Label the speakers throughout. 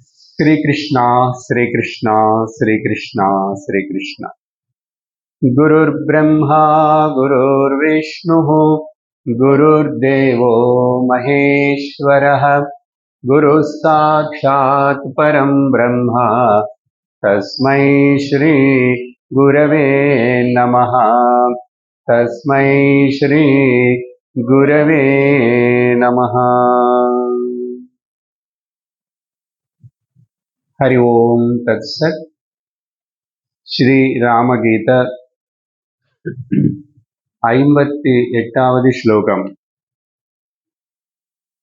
Speaker 1: श्री कृष्णा श्री कृष्णा श्री कृष्णा श्री कृष्णा। गुरुर्ब्रह्मा गुरुर्विष्णुः गुरुर्देवो महेश्वरः गुरुः साक्षात् परं ब्रह्म तस्मै श्री गुरवे नमः। तस्मै श्री गुरवे नमः। हरि ओम तत्सत्। श्री रामगीता 58வது श्लोकम्।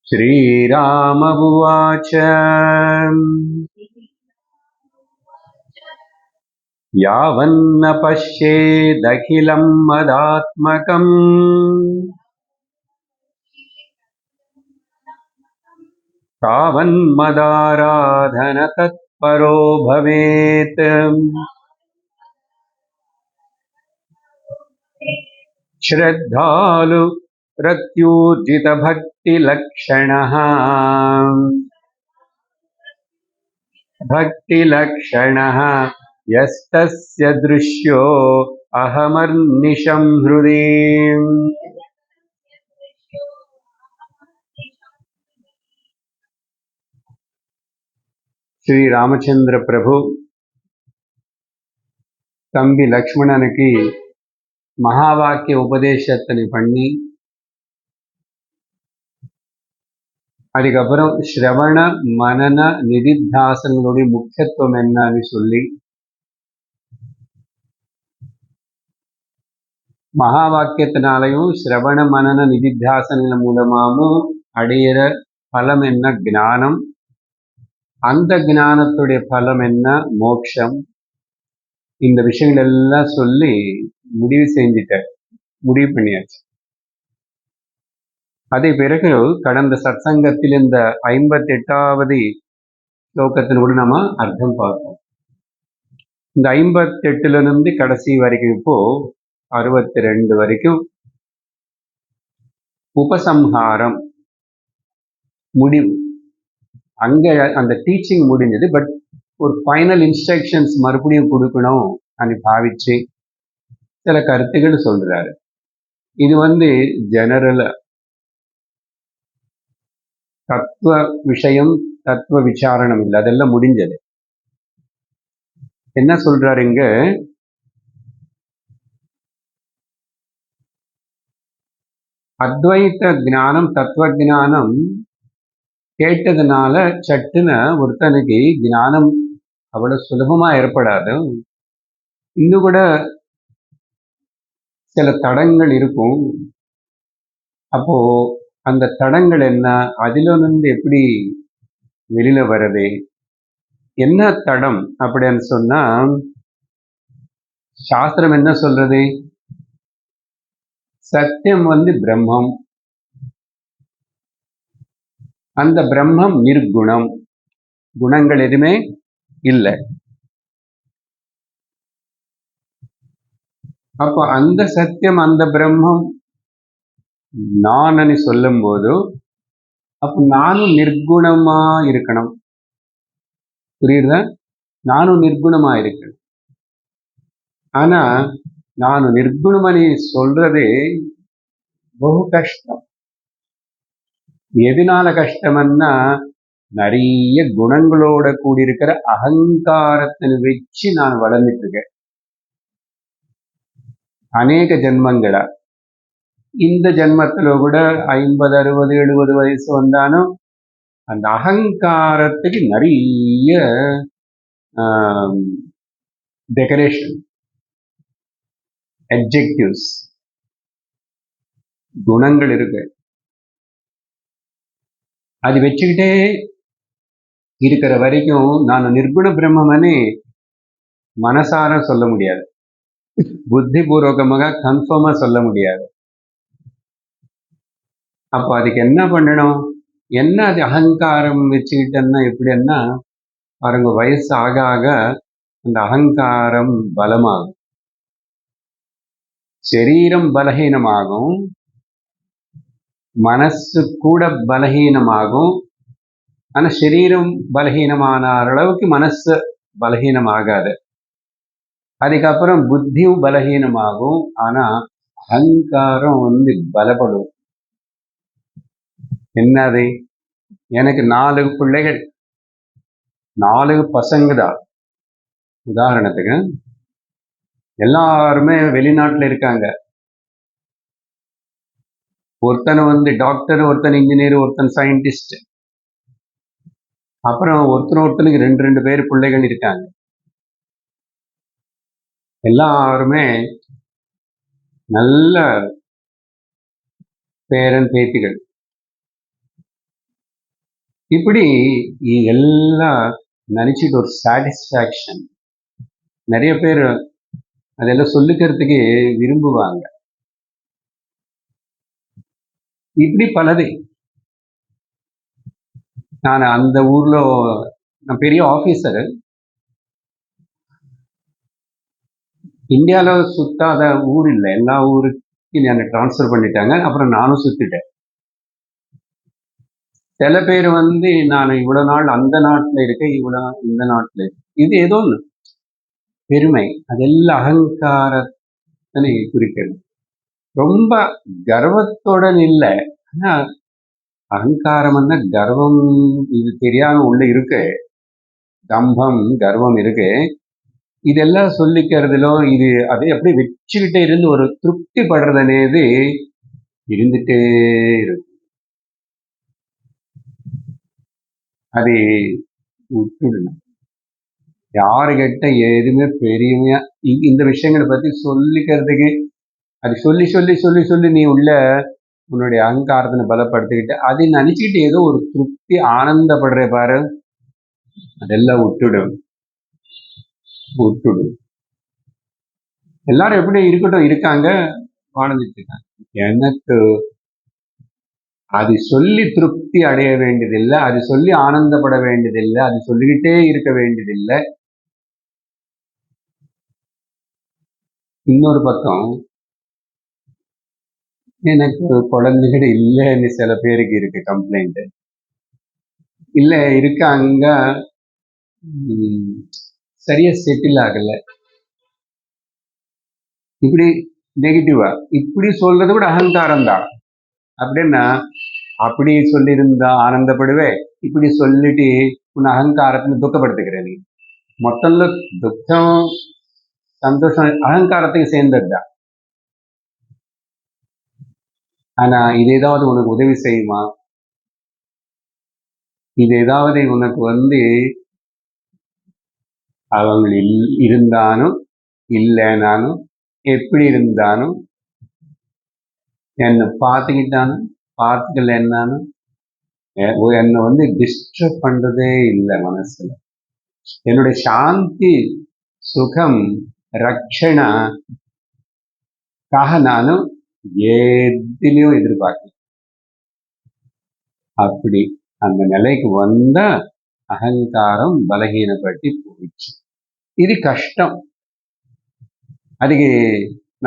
Speaker 1: श्रीराम उवाच यावन्न पश्येदखिलं मदात्मकम् तावन्मदाराधन तत्परो भवेत्। श्रद्धालु प्रत्यूर्जित भक्तिलक्षणः यस्तस्य दृश्यो अहमर्निशं हृदि। श्री रामचंद्र प्रभु தம்பி லக்ஷ்மணனுக்கு மகா வாக்கிய உபதேசத்தினை பண்ணி அதுக்கப்புறம் ஸ்ரவண மனன நிதித்தியாசனங்களுடைய முக்கியத்துவம் என்னன்னு சொல்லி மகா வாக்கியத்தினாலையும் ஸ்ரவண மனன நிதித்தியாசனங்கள் மூலமாகவும் அடையிற பலம் என்ன ஞானம், அந்த ஞானத்துடைய பலம் என்ன மோட்சம், இந்த விஷயங்கள் எல்லாம் சொல்லி முடிவு பண்ணியாச்சு. அதே பிறகு கடந்த சத்சங்கத்தில் இந்த 58வது ஸ்லோகத்தினோடு நம்ம அர்த்தம் பார்த்தோம். இந்த 58லிருந்து கடைசி வரைக்கும் இப்போ 62 வரைக்கும் உபசம்ஹாரம் முடிவு. அங்க அந்த டீச்சிங் முடிஞ்சது. பட் ஒரு ஃபைனல் இன்ஸ்ட்ரக்ஷன்ஸ் மறுபடியும் கொடுக்கணும் అని பாவிச்சு சில கருத்துக்கள் சொல்றாரு. இது ஜெனரல் தத்துவ விஷயம், தத்துவ விசாரணம் இல்லை, அதெல்லாம் முடிஞ்சது. என்ன சொல்றாருங்க, அத்வைத்த ஞானம் தத்துவ ஞானம் கேட்டதுனால சட்டுன்னு ஒருத்தனுக்கு ஞானம் அவ்வளவு சுலபமா ஏற்படாது. இன்னும் கூட சில தடங்கள் இருக்கும். அப்போ அந்த தடங்கள் என்ன, அதிலிருந்து எப்படி வெளியில வர்றது, என்ன தடம் அப்படின்னு சொன்னா சாஸ்திரம் என்ன சொல்றது, சத்தியம் பிரம்மம், அந்த பிரம்மம் நிர்குணம், குணங்கள் எதுவுமே இல்லை. அப்போ அந்த சத்தியம் அந்த பிரம்மம் நான் சொல்லும் போது அப்ப நானும் நிர்குணமா இருக்கணும். புரியுதா? நானும் நிர்குணமா இருக்கணும். ஆனா நான் நிர்குணமணி சொல்றதே பகு கஷ்டம். எதனால கஷ்டம்னா நிறைய குணங்களோட கூடியிருக்கிற அகங்காரத்தை வச்சு நான் வளர்ந்துட்டு இருக்கேன் அநேக ஜென்மங்களா. இந்த ஜென்மத்துல கூட 50, 60, 70 வயசு வந்தாலும் அந்த அகங்காரத்துக்கு நிறைய டெக்கரேஷன், அட்ஜெக்டிவ்ஸ், குணங்கள் இருக்கு. அது வச்சுக்கிட்டே இருக்கிற வரைக்கும் நான் நிர்குண பிரம்மனே மனசார சொல்ல முடியாது, புத்தி பூர்வகமாக கன்ஃபார்மா சொல்ல முடியாது. அப்போ அதுக்கு என்ன பண்ணணும், என்ன அது அகங்காரம் வச்சுக்கிட்டேன்னா எப்படின்னா பாருங்க, வயசு ஆக ஆக அந்த அகங்காரம் பலமாகும், சரீரம் பலகீனமாகும், மனசு கூட பலகீனமாகும், ஆனா சரீரம் பலகீனமான அளவுக்கு மனசு பலகீனமாகாது. அதுக்கப்புறம் புத்தியும் பலகீனமாகும். ஆனா அகங்காரம் பலப்படும். என்னது? எனக்கு 4 பிள்ளைகள், 4 பசங்க தான். உதாரணத்துக்கு எல்லாருமே வெளிநாட்டுல இருக்காங்க. ஒருத்தன் டாக்டர், ஒருத்தன் இன்ஜினியர், ஒருத்தன் சயின்டிஸ்ட். அப்புறம் ஒருத்தனுக்கு 2 பேர் பிள்ளைகள் இருக்காங்க. எல்லாருமே நல்ல பேரன் பேத்திகள். இப்படி எல்லாம் நினைச்சிட்டு ஒரு சாட்டிஸ்பாக்சன். நிறைய பேர் அதெல்லாம் சொல்லிக்கிறதுக்கு விரும்புவாங்க. இப்படி பலது. நான் அந்த ஊர்ல நான் பெரிய ஆபீசர். இந்தியால சுத்தாத ஊர் இல்லை. எல்லா ஊருக்கு என்னை டிரான்ஸ்ஃபர் பண்ணிட்டாங்க. அப்புறம் நானும் சுத்திட்டேன். சில பேர் நான் இவ்வளவு நாள் அந்த நாட்டுல இருக்கேன், இவ்வளவு நாள் இந்த நாட்டுல இருக்கேன். இது ஏதோ ஒண்ணு பெருமை. அதெல்லாம் அகங்காரத்தை குறிக்கிறது. ரொம்ப கர்வத்துடன் இல்லை. ஆனா அகங்காரம் கர்வம் இது தெரியாம உள்ள இருக்கு. தம்பம் கர்வம் இருக்கு. இதெல்லாம் சொல்லிக்கிறதுலோ இது அதை எப்படி வச்சுக்கிட்டே இருந்து ஒரு திருப்தி படுறதுனேது இருந்துட்டே இருக்கு. அது விட்டுடணும். யாருகிட்ட எதுவுமே பெரியமையா இந்த விஷயங்களை பத்தி சொல்லிக்கிறதுக்கு அது சொல்லி சொல்லி சொல்லி சொல்லி நீ உள்ள உன்னுடைய அகங்காரத்தினை பலப்படுத்திக்கிட்டு அதை நினைச்சுக்கிட்டு ஏதோ ஒரு திருப்தி ஆனந்தப்படுற பாரு, அதெல்லாம் விட்டுடும். எல்லாரும் எப்படி இருக்கட்டும், இருக்காங்க, வாழ்ந்துட்டு இருக்காங்க. எனக்கு அது சொல்லி திருப்தி அடைய வேண்டியதில்லை, அது சொல்லி ஆனந்தப்பட வேண்டியதில்லை, அது சொல்லிக்கிட்டே இருக்க வேண்டியதில்லை. இன்னொரு பக்கம் எனக்கு குழந்தைகள் இல்லைன்னு சில பேருக்கு இருக்கு கம்ப்ளைண்ட். இல்லை இருக்காங்க, சரியா செட்டில் ஆகல. இப்படி நெகட்டிவா இப்படி சொல்றது கூட அகங்காரம் தான். அப்படின்னா அப்படி சொல்லியிருந்தா ஆனந்தப்படுவேன், இப்படி சொல்லிட்டு உன் அகங்காரத்தை துக்கப்படுத்துக்கிற நீ. மொத்தம்ல துக்கம் சந்தோஷம் அகங்காரத்துக்கு சேர்ந்ததுதான். ஆனா இது ஏதாவது உனக்கு உதவி செய்யுமா? இது ஏதாவது உனக்கு அவங்க இருந்தாலும் இல்லைனாலும் எப்படி இருந்தாலும் என்னை பார்த்துக்கிட்டாலும் பார்த்துக்கலன்னாலும் என்னை டிஸ்டர்ப் பண்றதே இல்லை. மனசுல என்னுடைய சாந்தி சுகம் ரட்சணாக்காக நானும் எதிலையும் எதிர்பார்க்கல. அப்படி அந்த நிலைக்கு வந்தா அகங்காரம் பலகீனப்பட்டு போயிடுச்சு. இது கஷ்டம். அதுக்கு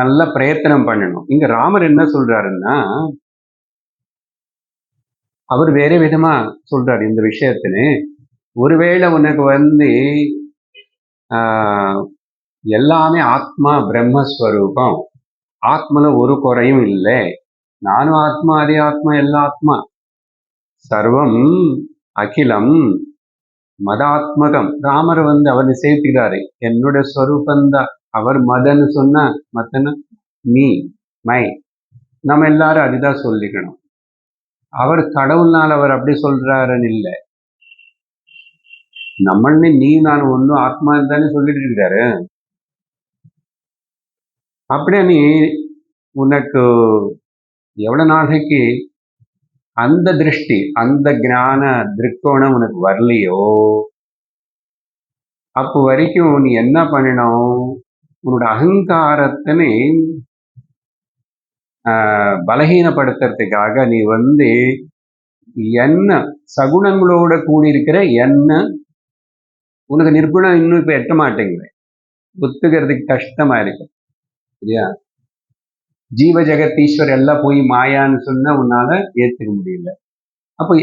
Speaker 1: நல்ல பிரயத்தனம் பண்ணணும். இங்க ராமர் என்ன சொல்றாருன்னா, அவர் வேற விதமா சொல்றாரு இந்த விஷயத்துல. ஒருவேளை உனக்கு எல்லாமே ஆத்மா பிரம்மஸ்வரூபம், ஆத்மல ஒரு குறையும் இல்லை, நானும் ஆத்மா, அதே ஆத்மா, எல்லா ஆத்மா, சர்வம் அகிலம் மதாத்மகம். ராமர் அவர் சேர்த்துக்கிறாரு, என்னோட ஸ்வரூபந்தான். அவர் மதன்னு சொன்னா மத்தன நீ மை, நம்ம எல்லாரும் அதுதான் சொல்லிக்கணும். அவர் கடவுள்னால் அவர் அப்படி சொல்றாருன்னு இல்லை, நம்மளே நீ நான் ஒன்னும் ஆத்மா தானே சொல்லிட்டு இருக்காரு. அப்படியே நீ உனக்கு எவ்வளவு நாளைக்கு அந்த திருஷ்டி அந்த ஞான திருக்கோணம் உனக்கு வரலையோ அப்போ வரைக்கும் நீ என்ன பண்ணணும், உன்னோட அகங்காரத்தினை பலகீனப்படுத்துறதுக்காக நீ என்ன சகுனங்களோட கூடியிருக்கிற என்ன உனக்கு நிர்குணம் இன்னும் இப்ப எட்ட மாட்டேங்குது, ஒத்துக்கிறதுக்கு கஷ்டமா இருக்கு. சரியா? ஜீவ ஜெகத் ஈஸ்வர் எல்லாம் போய் மாயான்னு சொன்னா உன்னால ஏத்துக்க முடியல. அப்போ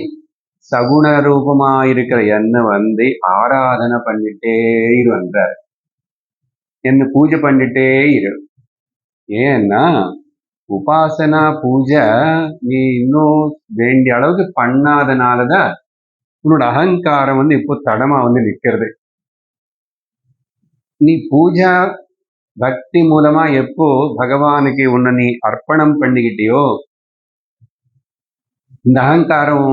Speaker 1: சகுண ரூபமா இருக்கிற என்ன ஆராதனை பண்ணிட்டே இருன்றார். என்ன பூஜை பண்ணிட்டே இரு. ஏன்னா உபாசனா பூஜை நீ இன்னும் வேண்டிய அளவுக்கு பண்ணாதனாலதான் உன்னோட அகங்காரம் இப்போ தடமா நிக்கிறது. நீ பூஜா பக்தி மூலமா எப்போ பகவானுக்கு உன்னை நீ அர்ப்பணம் பண்ணிக்கிட்டியோ, இந்த அகங்காரம்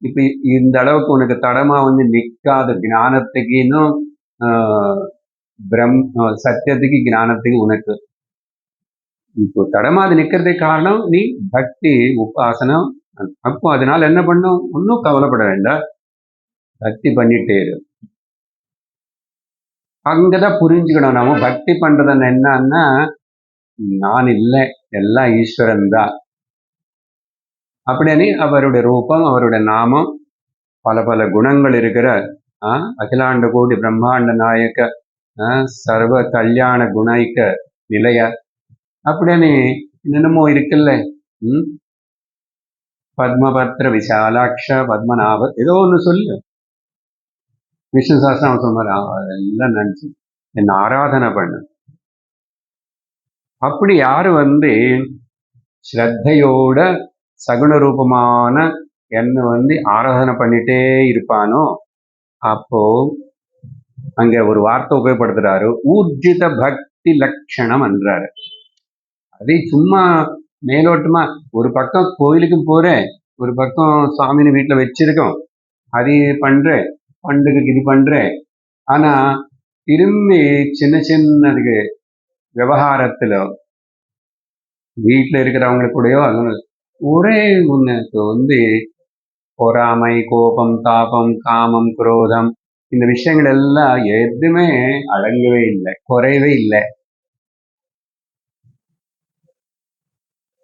Speaker 1: இப்ப இந்த அளவுக்கு உனக்கு தடமா நிக்காத ஞானத்துக்கு இன்னும் சத்தியத்துக்கு ஞானத்துக்கு உனக்கு இப்போ தடமாது நிக்கிறதுக்கு காரணம் நீ பக்தி உபாசனம். அப்போ அதனால என்ன பண்ணும், ஒன்னும் கவலைப்பட வேண்டாம், பக்தி பண்ணிட்டே இரு. அங்கதான் புரிஞ்சுக்கணும். நம்ம பக்தி பண்றது என்னன்னா, நான் இல்லை, எல்லாம் ஈஸ்வரன் தான் அப்படின்னு அவருடைய ரூபம், அவருடைய நாமம், பல பல குணங்கள் இருக்கிற அகிலாண்ட கோடி பிரம்மாண்ட நாயக்க சர்வ கல்யாண குணைக்க நிலைய அப்படின்னு என்னென்னமோ இருக்குல்ல. பத்மபத்ர விசாலாட்ச பத்மநாப ஏதோ ஒன்று சொல்லு. விஷ்ணு சாஸ்திரம் சொன்னார், அதெல்லாம் நினைச்சு என்ன ஆராதனை பண்ணு. அப்படி யாரு ஸ்ரத்தையோட சகுண ரூபமான என்ன ஆராதனை பண்ணிட்டே இருப்பானோ, அப்போ அங்க ஒரு வார்த்தை உபயோகப்படுத்துறாரு, ஊர்ஜித பக்தி லட்சணம் என்றாரு. அதே சும்மா மேலோட்டமா ஒரு பக்கம் கோயிலுக்கும் போறேன், ஒரு பக்கம் சுவாமின்னு வீட்டுல வச்சிருக்கோம், அது பண்றேன், பண்டுக்கு இது பண்றேன். ஆனா திரும்பி சின்ன சின்னதுக்கு விவகாரத்துல வீட்டுல இருக்கிறவங்களுக்கு கூடயோ ஒரே உனக்கு பொறாமை, கோபம், தாபம், காமம், குரோதம், இந்த விஷயங்கள் எல்லாம் எதுவுமே அடங்கவே இல்லை, குறையவே இல்லை.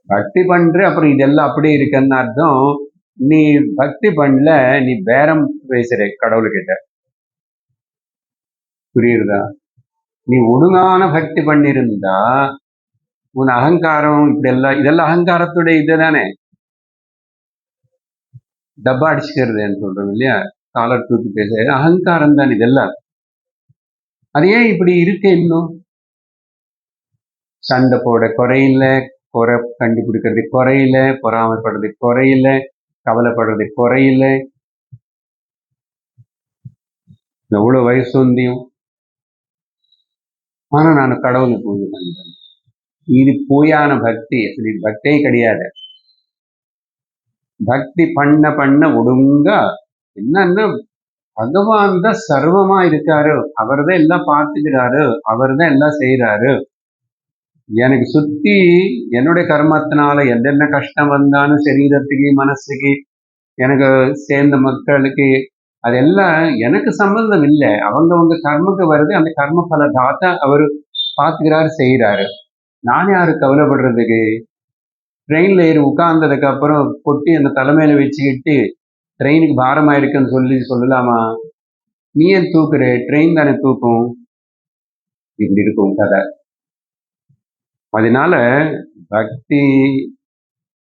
Speaker 1: பக்தி பண்ற அப்புறம் இதெல்லாம் அப்படியே இருக்குன்னு அர்த்தம். நீ பக்தி பண்ணல, நீ பேரம் பேசுற கடவுள்கிட்ட, புரியுறதா? நீ ஒழுங்கான பக்தி பண்ணிருந்தா உன் அகங்காரம் இதெல்லாம் அகங்காரத்துடைய இதுதானே, டப்பா அடிச்சுக்கிறதுன்னு சொல்றோம் இல்லையா, காலர் தூக்கி பேச அகங்காரம் தான் இதெல்லாம். அது ஏன் இப்படி இருக்கு? இன்னும் சண்டை போட குறையில, குறை கண்டுபிடிக்கிறது குறையில, பொறாமைப்படுறது குறையில, கவலைப்படுறது குறையில, எவ்வளவு வயசு வந்தியும் ஆனா நான் கடவுளை பூஜை பண்றேன். இது பொய்யான பக்தி, இது பக்தியே கிடையாது. பக்தி பண்ண பண்ண ஒடுங்க என்னன்னா பகவான் தான் சர்வமா இருக்காரு, அவர் தான் எல்லாம் பார்த்துக்கிறாரு, அவர் தான் எல்லாம் செய்யறாரு. எனக்கு சுத்தி என்னுடைய கர்மத்தினால என்னென்ன கஷ்டம் வந்தாலும் சரீரத்துக்கு மனசுக்கு எனக்கு சேர்ந்த மக்களுக்கு அதெல்லாம் எனக்கு சம்பந்தம் இல்லை. அவங்க கர்மக்கு வருது, அந்த கர்ம பல தாத்தா அவரு பார்த்துக்கிறாரு, செய்யறாரு. நான் யாரு கவலைப்படுறதுக்கு? ட்ரெயின்ல ஏறி உட்கார்ந்ததுக்கு அப்புறம் கொட்டி அந்த தலைமையில வச்சுக்கிட்டு ட்ரெயினுக்கு பாரமா இருக்குன்னு சொல்லலாமா? நீ ஏன் தூக்குற? ட்ரெயின் தானே தூக்கும். இப்படி இருக்கும் கதை. அதனால பக்தி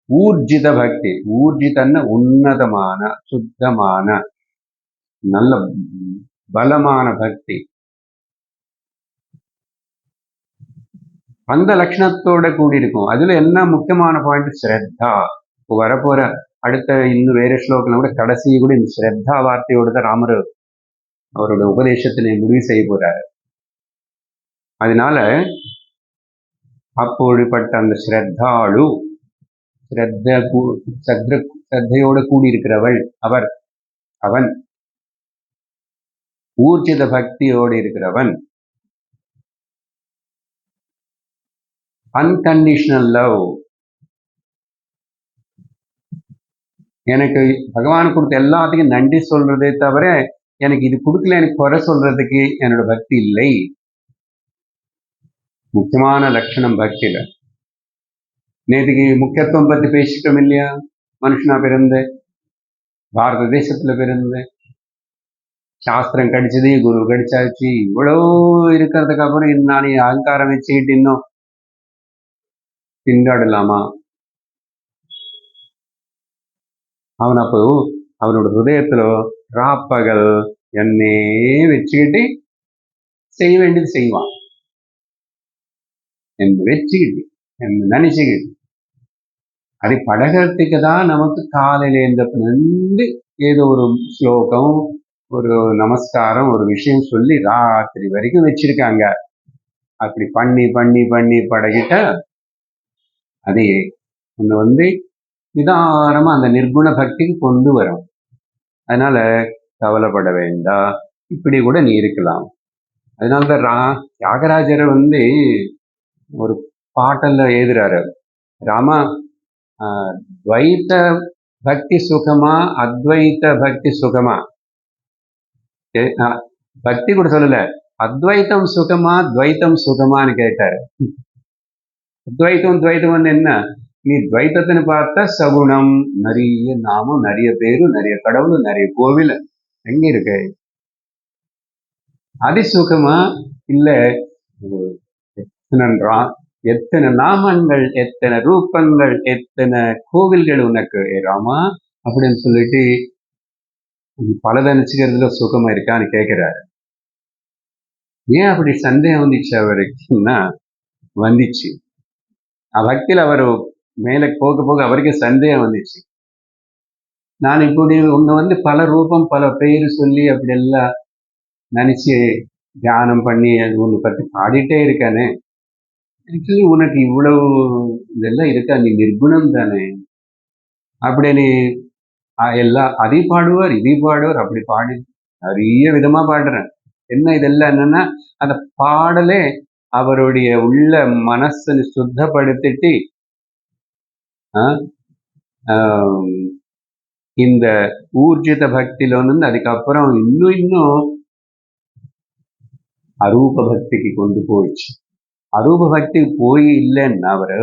Speaker 1: ஊர்ஜித பக்தி, ஊர்ஜிதன்னா உன்னதமான சுத்தமான நல்ல பலமான பக்தி, அந்த லட்சணத்தோட கூடி இருக்கும். அதுல என்ன முக்கியமான பாயிண்ட்? ஸ்ரத்தா. இப்போ வரப்போற அடுத்த இன்னும் வேற ஸ்லோகத்துல கூட கடைசி கூட இந்த ஸ்ரத்தா வார்த்தையோட தான் ராமர் அவரோட உபதேசத்தினை முடிவு செய்ய போறாரு. அதனால அப்படிப்பட்ட அந்த ஸ்ரத்தாளு, ஸ்ரத்தையோட கூடி இருக்கிறவள் அவன் ஊர்ஜித பக்தியோடு இருக்கிறவன், அன்கண்டிஷனல் லவ். எனக்கு பகவான் கொடுத்த எல்லாத்துக்கும் நன்றி சொல்றதே தவிர எனக்கு இது கொடுக்கல எனக்கு குறை சொல்றதுக்கு என்னோட பக்தி இல்லை. முக்கியமான லட்சணம் பக்தியில. நேற்றுக்கு முக்கியத்துவம் பத்தி பேசிட்டோம் இல்லையா? மனுஷனா பிறந்த, பாரத தேசத்துல பிறந்த, சாஸ்திரம் கடிச்சது, குரு கடிச்சாச்சு, இவ்வளவு இருக்கிறதுக்கு அப்புறம் நான் அகங்காரம் வச்சுக்கிட்டு இன்னும் திண்டாடலாமா? அவன் அப்போ அவனோட ஹிருதயத்துல ராப்பகல் என்னே வச்சுக்கிட்டு செய்ய வேண்டியது செய்வான். என்ன வச்சுக்கிட்டு என்ன நினைச்சுக்கிட்டு அது பழகிறதுக்கு தான் நமக்கு காலையில எழுந்தப்பிலிருந்து ஏதோ ஒரு ஸ்லோகம், ஒரு நமஸ்காரம், ஒரு விஷயம் சொல்லி ராத்திரி வரைக்கும் வச்சிருக்காங்க. அப்படி பண்ணி பண்ணி பண்ணி பழகிட்ட அது உன்னை நிதானமா அந்த நிர்குண பக்திக்கு கொண்டு வரும். அதனால கவலைப்பட வேண்டாம், இப்படி கூட நீ இருக்கலாம். அதனாலதான் தியாகராஜர் ஒரு பாட்டல்ல எழுதுறாரு, ராமா துவைத்த பக்தி சுகமா அத்வைத்த பக்தி சுகமா, பக்தி கூட சொல்லல, அத்வைத்தம் சுகமா துவைத்தம் சுகமான்னு கேட்டாரு. அத்வைத்தம் துவைத்தம் என்ன, நீ துவைத்தத்தின்னு பார்த்தா சகுணம், நிறைய நாமம், நிறைய பேரு, நிறைய கடவுள், நிறைய கோவில் எங்க இருக்கு. அது சுகமா இல்ல எத்தனை நாமங்கள், எத்தனை ரூபங்கள், எத்தனை கோவில்கள் உனக்கு ராமா அப்படின்னு சொல்லிட்டு பலதை நினைச்சுக்கிறதுல சுகமா இருக்கான்னு கேட்கிறாரு. ஏன் அப்படி சந்தேகம் வந்துச்சு அவருக்குன்னா, வந்துச்சு பக்தியில் அவர் மேல போக போக அவருக்கு சந்தேகம் வந்துச்சு. நான் இப்படி உன்னை பல ரூபம் பல பேர் சொல்லி அப்படி எல்லாம் நினைச்சு தியானம் பண்ணி உன்னை பத்தி பாடிட்டே இருக்கானே, ஆக்சுவலி உனக்கு இவ்வளவு இதெல்லாம் இருக்கா, நீ நிர்குணம் தானே அப்படின்னு எல்லாம் அதை பாடுவார் இதை பாடுவார், அப்படி பாடி நிறைய விதமா பாடுறேன். என்ன இதெல்லாம் என்னன்னா, அந்த பாடலே அவருடைய உள்ள மனசை சுத்தப்படுத்திட்டு இந்த ஊர்ஜித பக்தியில அதுக்கப்புறம் இன்னும் அரூப பக்திக்கு கொண்டு போயிடுச்சு. அரூப பக்தி போய் இல்லைன்னா அவரு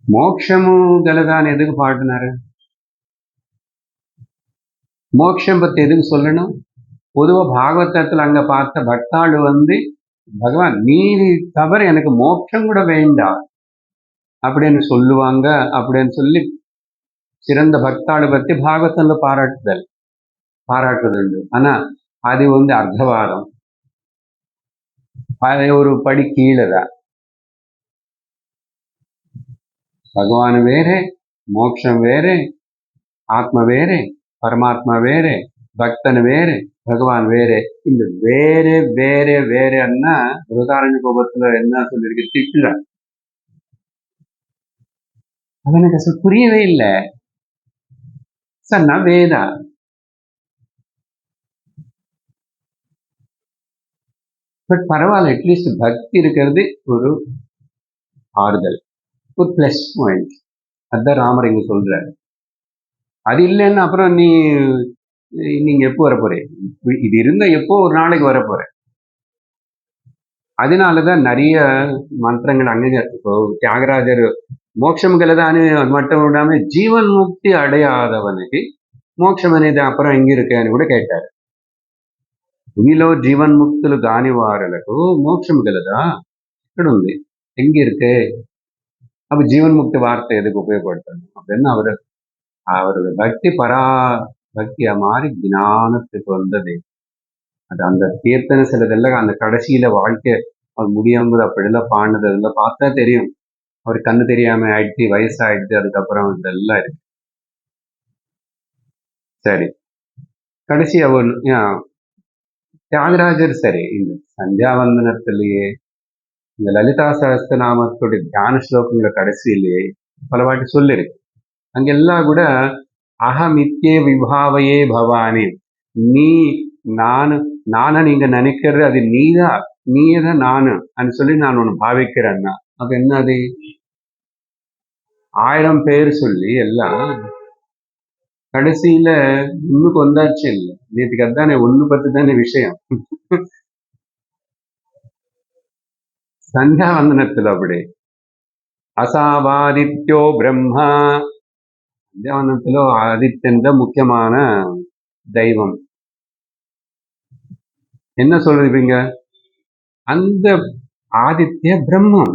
Speaker 1: மோட்சமும் கலதான் எதுக்கு பாடினாரு, மோட்சம் பத்தி எதுக்கு சொல்லணும். பொதுவா பாகவதத்துல அங்க பார்த்த பக்தாளு பகவான் நீ தவிர எனக்கு மோட்சம் கூட வேண்டாம் அப்படின்னு சொல்லுவாங்க. அப்படின்னு சொல்லி சிறந்த பக்தாளு பத்தி பாகவதத்துல பாராட்டுதல். ஆனா அது அர்த்தவாதம், அது ஒரு படி கீழதான். பகவான் வேறே, மோட்சம் வேறே, ஆத்ம வேறே, பரமாத்மா வேறே, பக்தன் வேறே, பகவான் வேறே. இந்த வேறே வேறே வேறேன்னா உதாரண கோபத்துல என்ன சொல்லிருக்கு, திட்டுல அது எனக்கு புரியவே இல்லை சார். நான் வேதா பட் பரவாயில்ல, அட்லீஸ்ட் பக்தி இருக்கிறது ஒரு ஆறுதல், ஒரு பிளஸ் பாயிண்ட். அதுதான் ராமர் இங்க சொல்றாரு. அது இல்லைன்னா அப்புறம் நீங்க எப்போ வரப்போறே, இது இருந்தா எப்போ ஒரு நாளைக்கு வரப்போற. அதனாலதான் நிறைய மந்திரங்கள் அங்கே இப்போ தியாகராஜர் மோட்சம்களதானே மட்டும் விடாம ஜீவன் முக்தி அடையாதவனுக்கு மோட்சம் అనేది அப்புறம் எங்க இருக்கு అని కూడా கேட்டாரு. భూమిలో జీవన్ముక్తులు కాని వారులకు మోక్షం గలదా, ఇక్కడ ఉంది, எங்க இருக்கு. அப்ப ஜீவன்முக்தி வார்த்தை எதுக்கு உபயோகப்படுத்தணும் அப்படின்னு அவரோட பக்தியா மாறி ஞானத்துக்கு வந்தது. அது அந்த கீர்த்தனை சிலதெல்லாம் அந்த கடைசியில வாழ்க்கை அவர் முடியாமல் அப்படியெல்லாம் பாடினது அதெல்லாம் பார்த்தா தெரியும். அவர் கண்ணு தெரியாம ஆயிடுச்சு, வயசாயிடுச்சு, அதுக்கப்புறம் இதெல்லாம் இருக்கு. சரி, கடைசி அவர் தியாகராஜர் சரி இந்த சந்தியாவந்தனத்திலேயே இந்த லலிதா சஹஸ்ரநாமத்துடைய தியான ஸ்லோகங்கள கடைசியிலேயே பல வாட்டி சொல்லிருக்கு. அங்கெல்லாம் கூட அகமித்யே விபாவையே பவானி, நான நீங்க நினைக்கிறது அது நீதான் நானு அப்படின்னு சொல்லி நான் ஒண்ணு பாவிக்கிறேன்னா அது என்ன, அது 1000 பேர் சொல்லி எல்லாம் கடைசியில ஒண்ணுக்கு வந்தாச்சு இல்லை. நேற்றுக்கு அதுதானே ஒண்ணு பத்து தானே விஷயம். சந்தியாவந்தனத்துல அப்படி அசாவாதித்யோ பிரம்மா, சந்தியாவந்தனத்துல ஆதித்யன் தான் முக்கியமான தெய்வம். என்ன சொல்றீங்க, அந்த ஆதித்ய பிரம்மம்.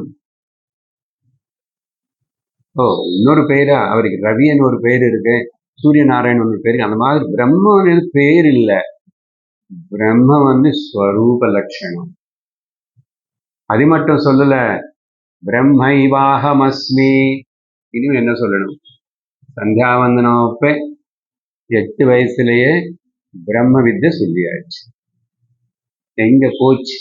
Speaker 1: இன்னொரு பேரா அவருக்கு ரவின்னு ஒரு பேர் இருக்கு. சூரிய நாராயணன் பேருக்கு அந்த மாதிரி பிரம்மன் பேர் இல்லை. பிரம்ம ஸ்வரூப லட்சணம். அது மட்டும் சொல்லல, பிரம்மைவாஹமஸ்மி. இனியும் என்ன சொல்லணும்? சந்தியாவந்தனம் அப்ப 8 வயசுலயே பிரம்ம வித்தை சொல்லியாச்சு. எங்க போச்சு?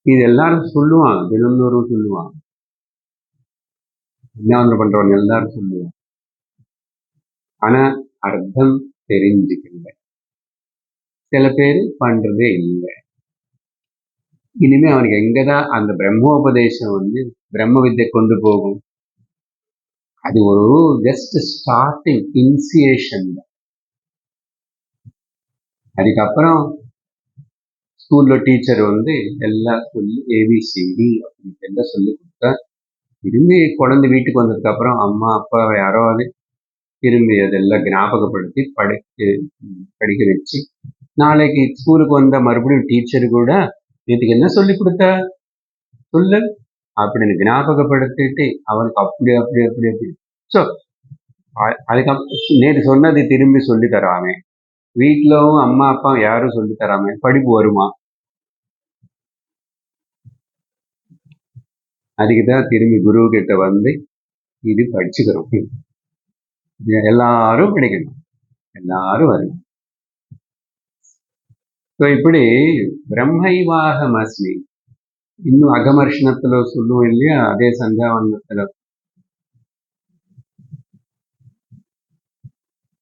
Speaker 1: இது எல்லாரும் சொல்லுவாங்க, தினந்தோறும் சொல்லுவாங்க. என்ன பண்றவங்க எல்லாரும் சொல்லுவாங்க. ஆனா அர்த்தம் தெரிஞ்சுக்கல. சில பேர் பண்றதே இல்லை. இனிமே அவனுக்கு எங்கதான் அந்த பிரம்மோபதேசம் பிரம்ம வித்தை கொண்டு போகும்? அது ஒரு ஜஸ்ட் ஸ்டார்டிங் இனிஷியேஷன் தான். அதுக்கப்புறம் ஸ்கூல்ல டீச்சர் எல்லாம் சொல்லி ஏபிசிடி அப்படின்னு எல்லாம் சொல்லி கொடுத்தா, திரும்பி குழந்தை வீட்டுக்கு வந்ததுக்கு அப்புறம் அம்மா அப்பா யாராவது திரும்பி அதெல்லாம் ஞாபகப்படுத்தி படிக்க வச்சு, நாளைக்கு ஸ்கூலுக்கு வந்த மறுபடியும் டீச்சர் கூட நேற்றுக்கு என்ன சொல்லி கொடுத்தா சொல்லு அப்படின்னு ஞாபகப்படுத்திட்டு அவனுக்கு அப்படி அப்படி அப்படி அப்படி. ஸோ அதுக்கப்புறம் நேற்று சொன்னதை திரும்பி சொல்லி தராமே, வீட்டிலும் அம்மா அப்பா யாரும் சொல்லி தராமே படிப்பு வருமா? அதுக்குதான் திரும்பி குரு கிட்ட இது படிச்சுக்கிறோம். எல்லாரும் படிக்கணும், எல்லாரும் வரணும். ஸோ இப்படி பிரம்மைவாஹமஸ்மி இன்னும் அகமர்ஷணத்துல சொல்லுவோம் இல்லையா? அதே சந்தியாவந்தத்துல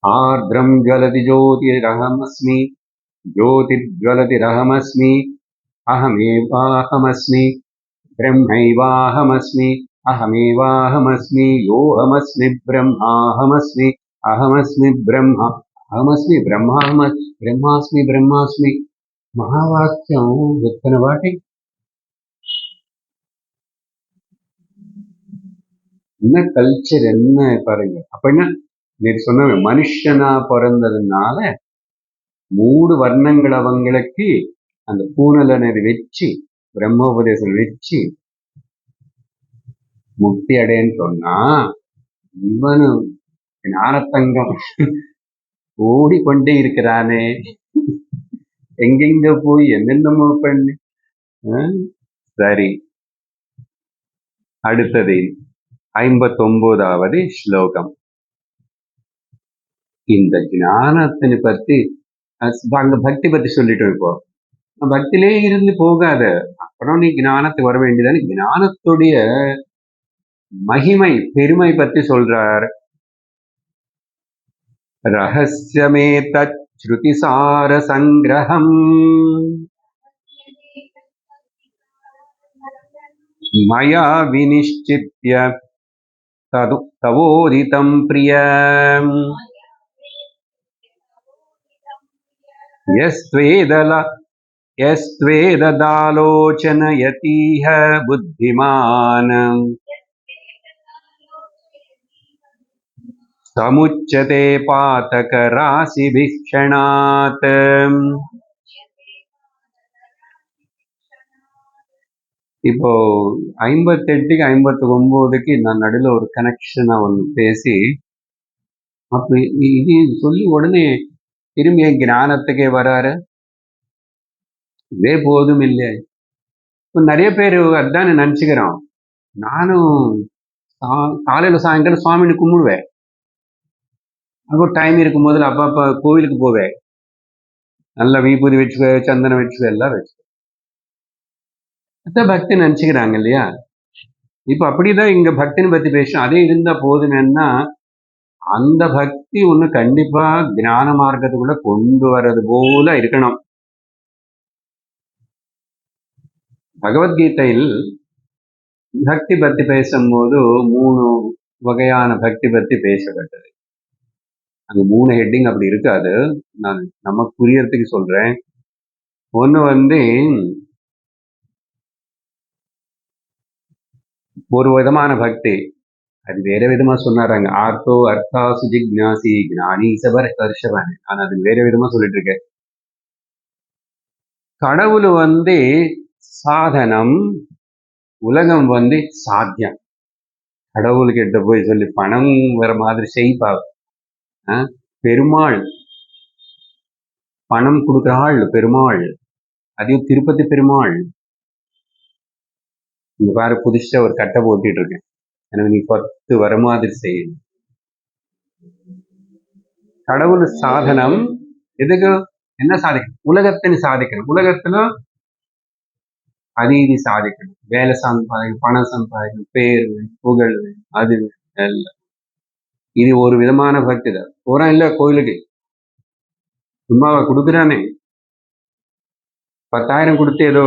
Speaker 1: ஆர்திரம் ஜ்வலதி ஜோதிரஹமஸ்மி ஜோதிர்ஜ்வலதிரஹமஸ்மி அஹமேவாஹமஸ்மி பிரம்மைவாஹமஸ்மி அஹமேவாஹமஸ்மி யோஹமஸ்மி பிரம்மாஹமஸ்மி அஹமஸ்மி பிரம்மா அஹமஸ்மி பிரம்மாஸ்மி பிரம்மாஸ்மி. மகாவாக்கியம் எத்தனை வாட்டி? என்ன கல்ச்சர் என்ன பாருங்க. அப்ப என்ன நேற்று சொன்ன மனுஷனா பிறந்ததுனால 3 வர்ணங்கள் அவங்களுக்கு அந்த பூனலனை வச்சு பிரம்மோபதேசம் வச்சு முக்தி அடையன்னு சொன்னா, இவனு ஞானத்தங்கம் ஓடிக்கொண்டே இருக்கிறானே, எங்கெங்க போய் என்னென்னமோ பண்ணு. சரி, அடுத்தது 59வது ஸ்லோகம். இந்த ஞானத்தினை பத்தி அங்க பக்தி பத்தி சொல்லிட்டு இருப்போம். பக்தியிலே இருந்து போகாத, அப்புறம் நீ ஞானத்துக்கு வர வேண்டியதானே. ஞானத்துடைய மகிமை பெருமை பத்தி சொல்றார். ரகசியமே தச்ருதிசார சங்கிரகம் மயா வினிஷ்சித்ய தவோதிதம் பிரியம் யஸ்த்வேததாலோச்சனயதீஹ புத்திமான் சமுச்சதே பாதக ராசிபிக் க்ஷணாத். இப்போ 58க்கு 59க்கு நான் நடுவில் ஒரு கனெக்ஷனை பேசி, அப்ப இது சொல்லி உடனே திரும்பி ஞானத்துக்கே வராரு. இதே போதும் இல்லை. இப்போ நிறைய பேர் அதானே நினச்சிக்கிறோம். நானும் காலையில் சாயங்காலம் சுவாமின்னு கும்பிடுவேன். அப்போ டைம் இருக்கும் போதில் அப்பா கோவிலுக்கு போவேன். நல்லா விபூதி வச்சுக்குவேன், சந்தனம் வச்சுக்குவேன், எல்லாம் வச்சுக்குவேன். அதான் பக்தி நினச்சிக்கிறாங்க இல்லையா? இப்போ அப்படிதான் இங்க பக்தின்னு பத்தி பேசும். அதே இருந்தா போதுமேன்னா, அந்த பக்தி ஒண்ணு கண்டிப்பா ஞான மார்க்கத்துக்குள்ள கொண்டு வர்றது போல இருக்கணும். பகவத்கீதையில் பக்தி பத்தி பேசும்போது 3 வகையான பக்தி பத்தி பேசப்பட்டது. அந்த 3 ஹெட்டிங் அப்படி இருக்காது, நான் நமக்கு புரியறதுக்கு சொல்றேன். ஒண்ணு ஒரு விதமான பக்தி, அது வேற விதமா சொன்னாராங்க. ஆர்த்தோ அர்த்தாசு ஜிக்ஞாசி ஞானி சபர் கர்ஷவன். ஆனா அது வேற விதமா சொல்லிட்டு இருக்கேன். கடவுள் சாதனம், உலகம் சாத்தியம். கடவுள்கிட்ட போய் சொல்லி பணம் வர மாதிரி செய்ப்பா. பெருமாள் பணம் கொடுக்குற ஆள் பெருமாள், அதையும் திருப்பதி பெருமாள். இங்க பாரு, புதுசா ஒரு கட்டை போட்டுட்டு இருக்கேன், எனக்கு நீ 10 வர மாதிரி செய்யணும். கடவுள் சாதனம் எதுக்கு? என்ன சாதிக்கணும்? உலகத்தின் சாதிக்கணும். உலகத்துல அது சாதிக்கணும், வேலை சம்பாதிக்கணும், பணம் சம்பாதிக்கணும், பேர் புகழ் அது எல்லாம். இது ஒரு விதமான பக்தி தான். போறான் இல்ல கோயிலுக்கு, சும்மாவை கொடுக்குறானே, 10,000 கொடுத்து ஏதோ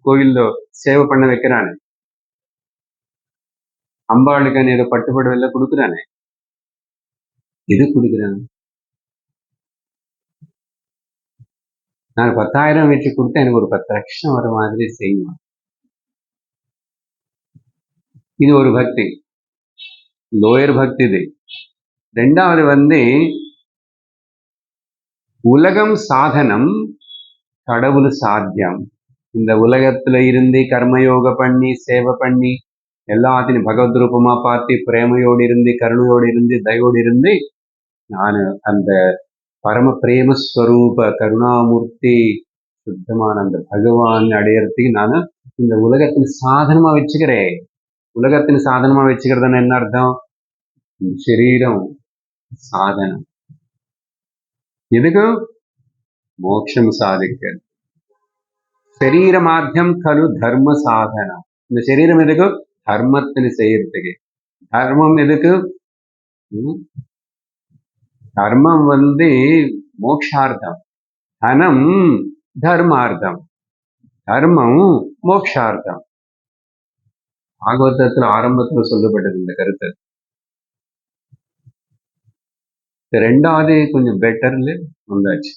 Speaker 1: கோயில்ல சேவை பண்ண வைக்கிறானே, அம்பாளுக்கு ஏதோ பட்டுப்படவில்லை கொடுக்குறானே, எது கொடுக்குறான்? நான் 10,000 வச்சு கொடுத்தா எனக்கு ஒரு 10 லட்சம் வர மாதிரி செய்வான். இது ஒரு பக்தி, லோயர் பக்தி இது. ரெண்டாவது உலகம் சாதனம், கடவுள் சாத்தியம். இந்த உலகத்துல இருந்து கர்மயோக பண்ணி சேவை பண்ணி எல்லாத்தையும் பகவத் ரூபமா பார்த்து பிரேமையோடு இருந்து கருணையோடு இருந்து தயோடு இருந்து நான் அந்த பரம பிரேமஸ்வரூப கருணாமூர்த்தி சுத்தமான அந்த பகவான் அடையறதுக்கு நான் இந்த உலகத்தின் சாதனமா வச்சுக்கிறேன். உலகத்தின் சாதனமா வச்சுக்கிறதுன்னு என்ன அர்த்தம்? சரீரம் சாதனம். எதுக்கு? மோட்சம் சாதிக்க. சரீர மாத்தியம் கலு தர்ம சாதனம். இந்த சரீரம் எதுக்கு? தர்மத்தின் செய்யறதுக்கு. தர்மம் எதுக்கு? தர்மம் மோக்ஷார்த்தம், தனம் தர்மார்த்தம், தர்மம் மோக்ஷார்த்தம். பாகவதத்துல ஆரம்பத்துல சொல்லப்பட்டது இந்த கருத்து. ரெண்டாவது கொஞ்சம் பெட்டர்ல வந்தாச்சு,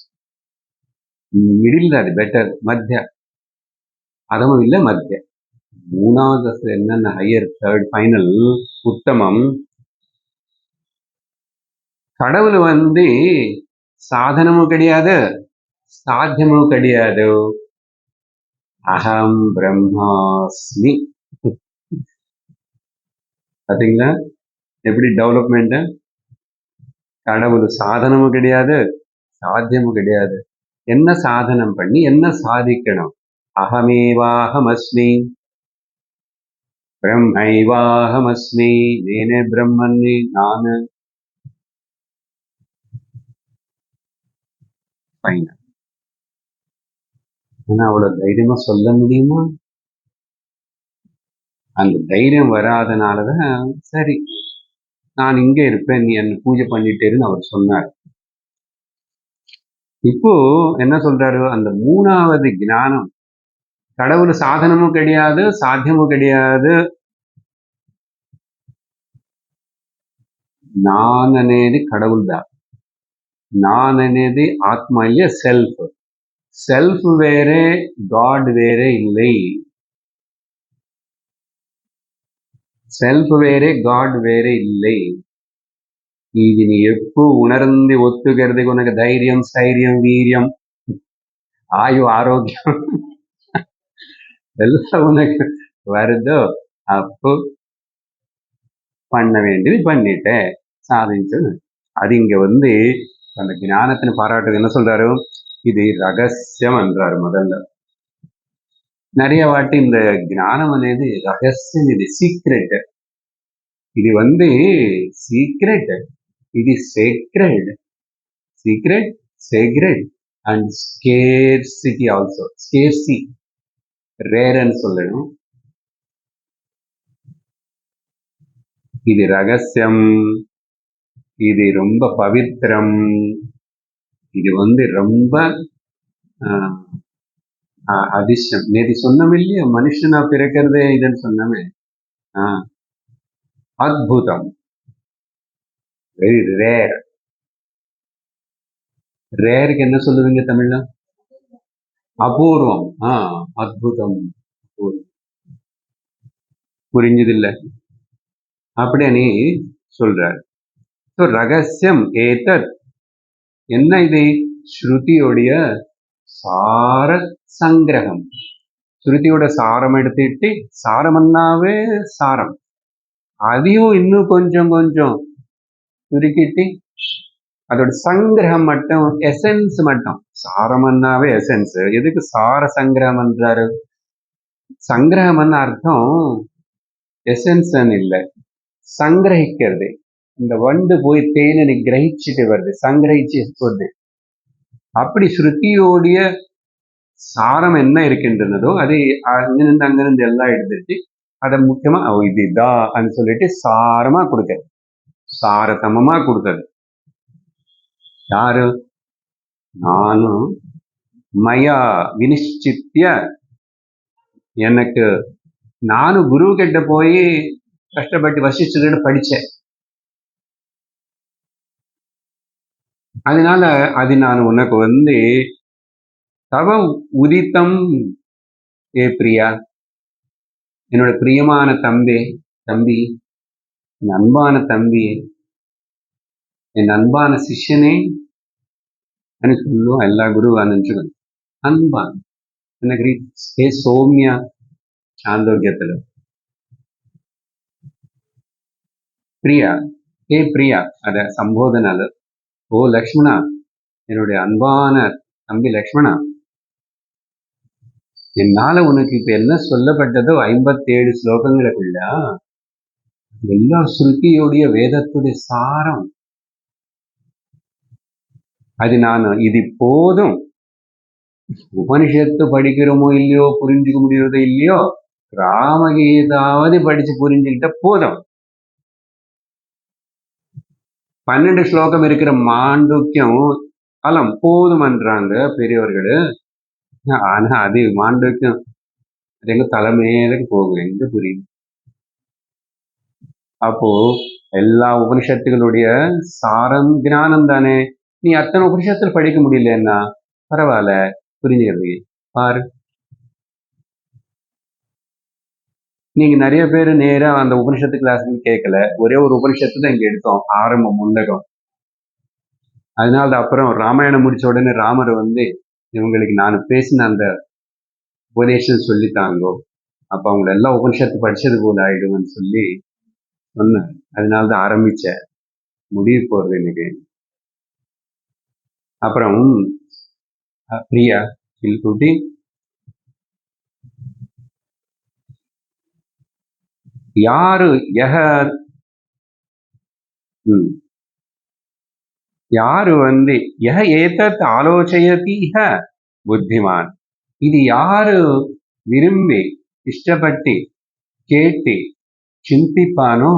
Speaker 1: மிடில் தான் அது பெட்டர், மத்திய அதமும் இல்லை மத்திய. மூணாவது என்னென்ன ஹையர், தேர்ட் ஃபைனல் உத்தமம். கடவுள் சாதனமும் கிடையாது சாத்தியமும் கிடையாது. அகம் பிரம்மாஸ்மி. பாத்தீங்களா எப்படி டெவலப்மெண்ட்? கடவுள் சாதனமும் கிடையாது சாத்தியமும் கிடையாது. என்ன சாதனம் பண்ணி என்ன சாதிக்கணும்? அகமேவாஹமஸ்மி பிரம்மைவாஹமஸ்மி, நேனே பிரம்மன்னி நானு. ஆனா அவ்வளவு தைரியமா சொல்ல முடியுமா? அந்த தைரியம் வராதனாலதான் சரி நான் இங்க இருப்பேன், நீ என்ன பூஜை பண்ணிட்டேன்னு அவர் சொன்னார். இப்போ என்ன சொல்றாரு? அந்த மூணாவது ஞானம், கடவுள் சாதனமும் கிடையாது சாத்தியமும் கிடையாது. நான் అనేది கடவுள் தான். நான் అనేది ஆத்மா இல்லையா, செல்ஃப். செல்ஃப் வேறே காட் வேறே இல்லை. செல்ஃப் வேறே காட் வேறே இல்லை. இது நீ எப்போ உணர்ந்து ஒத்துக்கிறதுக்கு உனக்கு தைரியம் ஸ்தைரியம் வீரியம் ஆயு ஆரோக்கியம் எல்லாம் உனக்கு வருதோ அப்போ பண்ண வேண்டியது பண்ணிட்டேன், சாதிச்சு. அது இங்க அந்த ஞானத்தின் பாராட்டுறது என்ன சொல்றாரு? இது ரகசியம் என்றாரு முதல்ல. நிறைய வாட்டி இந்த ஞானம் అనేది ரகசியம், இது சீக்ரெட். இது சீக்ரெட், இது sacred. Secret, sacred and scarcity also. Scarce ரேர்ன்னு சொல்லணும். இது ரகசியம், இது ரொம்ப பவித்திரம், இது ரொம்ப அதிர்ஷ்டம். நேற்று சொன்னோம் இல்லையா, மனுஷனா பிறக்கிறதே இதுன்னு சொன்னமே. அத்புதம், வெரி ரேர். ரேருக்கு என்ன சொல்லுவீங்க தமிழ்ல? அபூர்வம். அத்புதம், புரிஞ்சதில்ல அப்படின்னு சொல்றார். ரகசியம் ஏதத் என்ன? இது ஸ்ருதியோடைய சார சங்கிரகம். ஸ்ருதியோட சாரம் எடுத்துட்டு, சாரம்னாவே சாரம், அதையும் இன்னும் கொஞ்சம் கொஞ்சம் சுருக்கிட்டு அதோட சங்கிரகம் மட்டும், எசன்ஸ் மட்டும். சாரமன்னாவே எசன்ஸ், எதுக்கு சார சங்கிரகம் என்றாரு? சங்கிரகம் அர்த்தம் எசன்ஸ் இல்லை, சங்கிரகிக்கிறது. இந்த வண்டு போய் தேனை கிரகிச்சுட்டு வருது, சங்கிரகிச்சு வருது. அப்படி ஸ்ருதியோடைய சாரம் என்ன இருக்கின்றனதோ அதை அங்கிருந்து அங்கிருந்து எல்லாம் எடுத்துட்டு அதை முக்கியமா இதுதான் சொல்லிட்டு சாரமா கொடுக்கறது, சாரதமமா கொடுக்கறது. யாரு? நானும் மயா வினிச்சித்திய, எனக்கு நானும் குரு கிட்ட போய் கஷ்டப்பட்டு வசிஷ்டர்கிட்ட படிச்சேன். அதனால அது நான் உனக்கு தவ உதித்தம் ஏ பிரியா, என்னோட பிரியமான தம்பி, என் அன்பான தம்பி, என் அன்பான சிஷ்யனே சொல்லுவோம் எல்லா குருவான்னு. அன்பான் எனக்கு ஹே சௌமியா சாந்தோக்கியத்துல பிரியா, ஹே பிரியா அத சம்போதனால, ஓ லக்ஷ்மணா, என்னுடைய அன்பான தம்பி லக்ஷ்மணா, என்னால உனக்கு இப்ப என்ன சொல்லப்பட்டதோ 57 ஸ்லோகங்களுக்குள்ள எல்லா ஸ்ருதியோடைய வேதத்துடைய சாரம். அது இது போதும். உபனிஷத்து படிக்கிறோமோ இல்லையோ, புரிஞ்சுக்க முடியறதோ இல்லையோ, ராமகீதாவது படிச்சு புரிஞ்சுக்கிட்ட போதும். 12 ஸ்லோகம் இருக்கிற மாண்டூக்கியம் காலம் போதுமன்றாங்க பெரியவர்கள். ஆனா அது மாண்டூக்கியம் எங்க தலைமையிலுக்கு போகும், எங்க புரியும்? அப்போ எல்லா உபனிஷத்துகளுடைய சாரம் ஞானம் தானே. நீ அத்தனை உபனிஷத்துல படிக்க முடியலன்னா பரவாயில்ல, புரிஞ்சுக்கிறது பாரு. நீங்க நிறைய பேர் நேரா அந்த உபனிஷத்து கிளாஸ்ன்னு கேட்கல, ஒரே ஒரு உபனிஷத்து தான் இங்க எடுத்தோம், ஆரம்பம் முண்டகம். அதனால அப்புறம் ராமாயணம் முடிச்ச உடனே ராமர் இவங்களுக்கு நான் பேசின அந்த உபதேசம் சொல்லித்தாங்கோ, அப்ப அவங்க எல்லாம் உபனிஷத்து படிச்சது போல ஆயிடும்னு சொல்லி சொன்னார். அதனாலதான் ஆரம்பிச்ச, முடிய போறது எனக்கு. அப்புறம் பிரியா சொல்லிட்டு, யாரு யாரு யஹ ஏதத் ஆலோசயதிஹ புத்திமான், இது யாரு விரும்பி இஷ்டப்பட்டு கேட்டு சிந்திப்பானோ,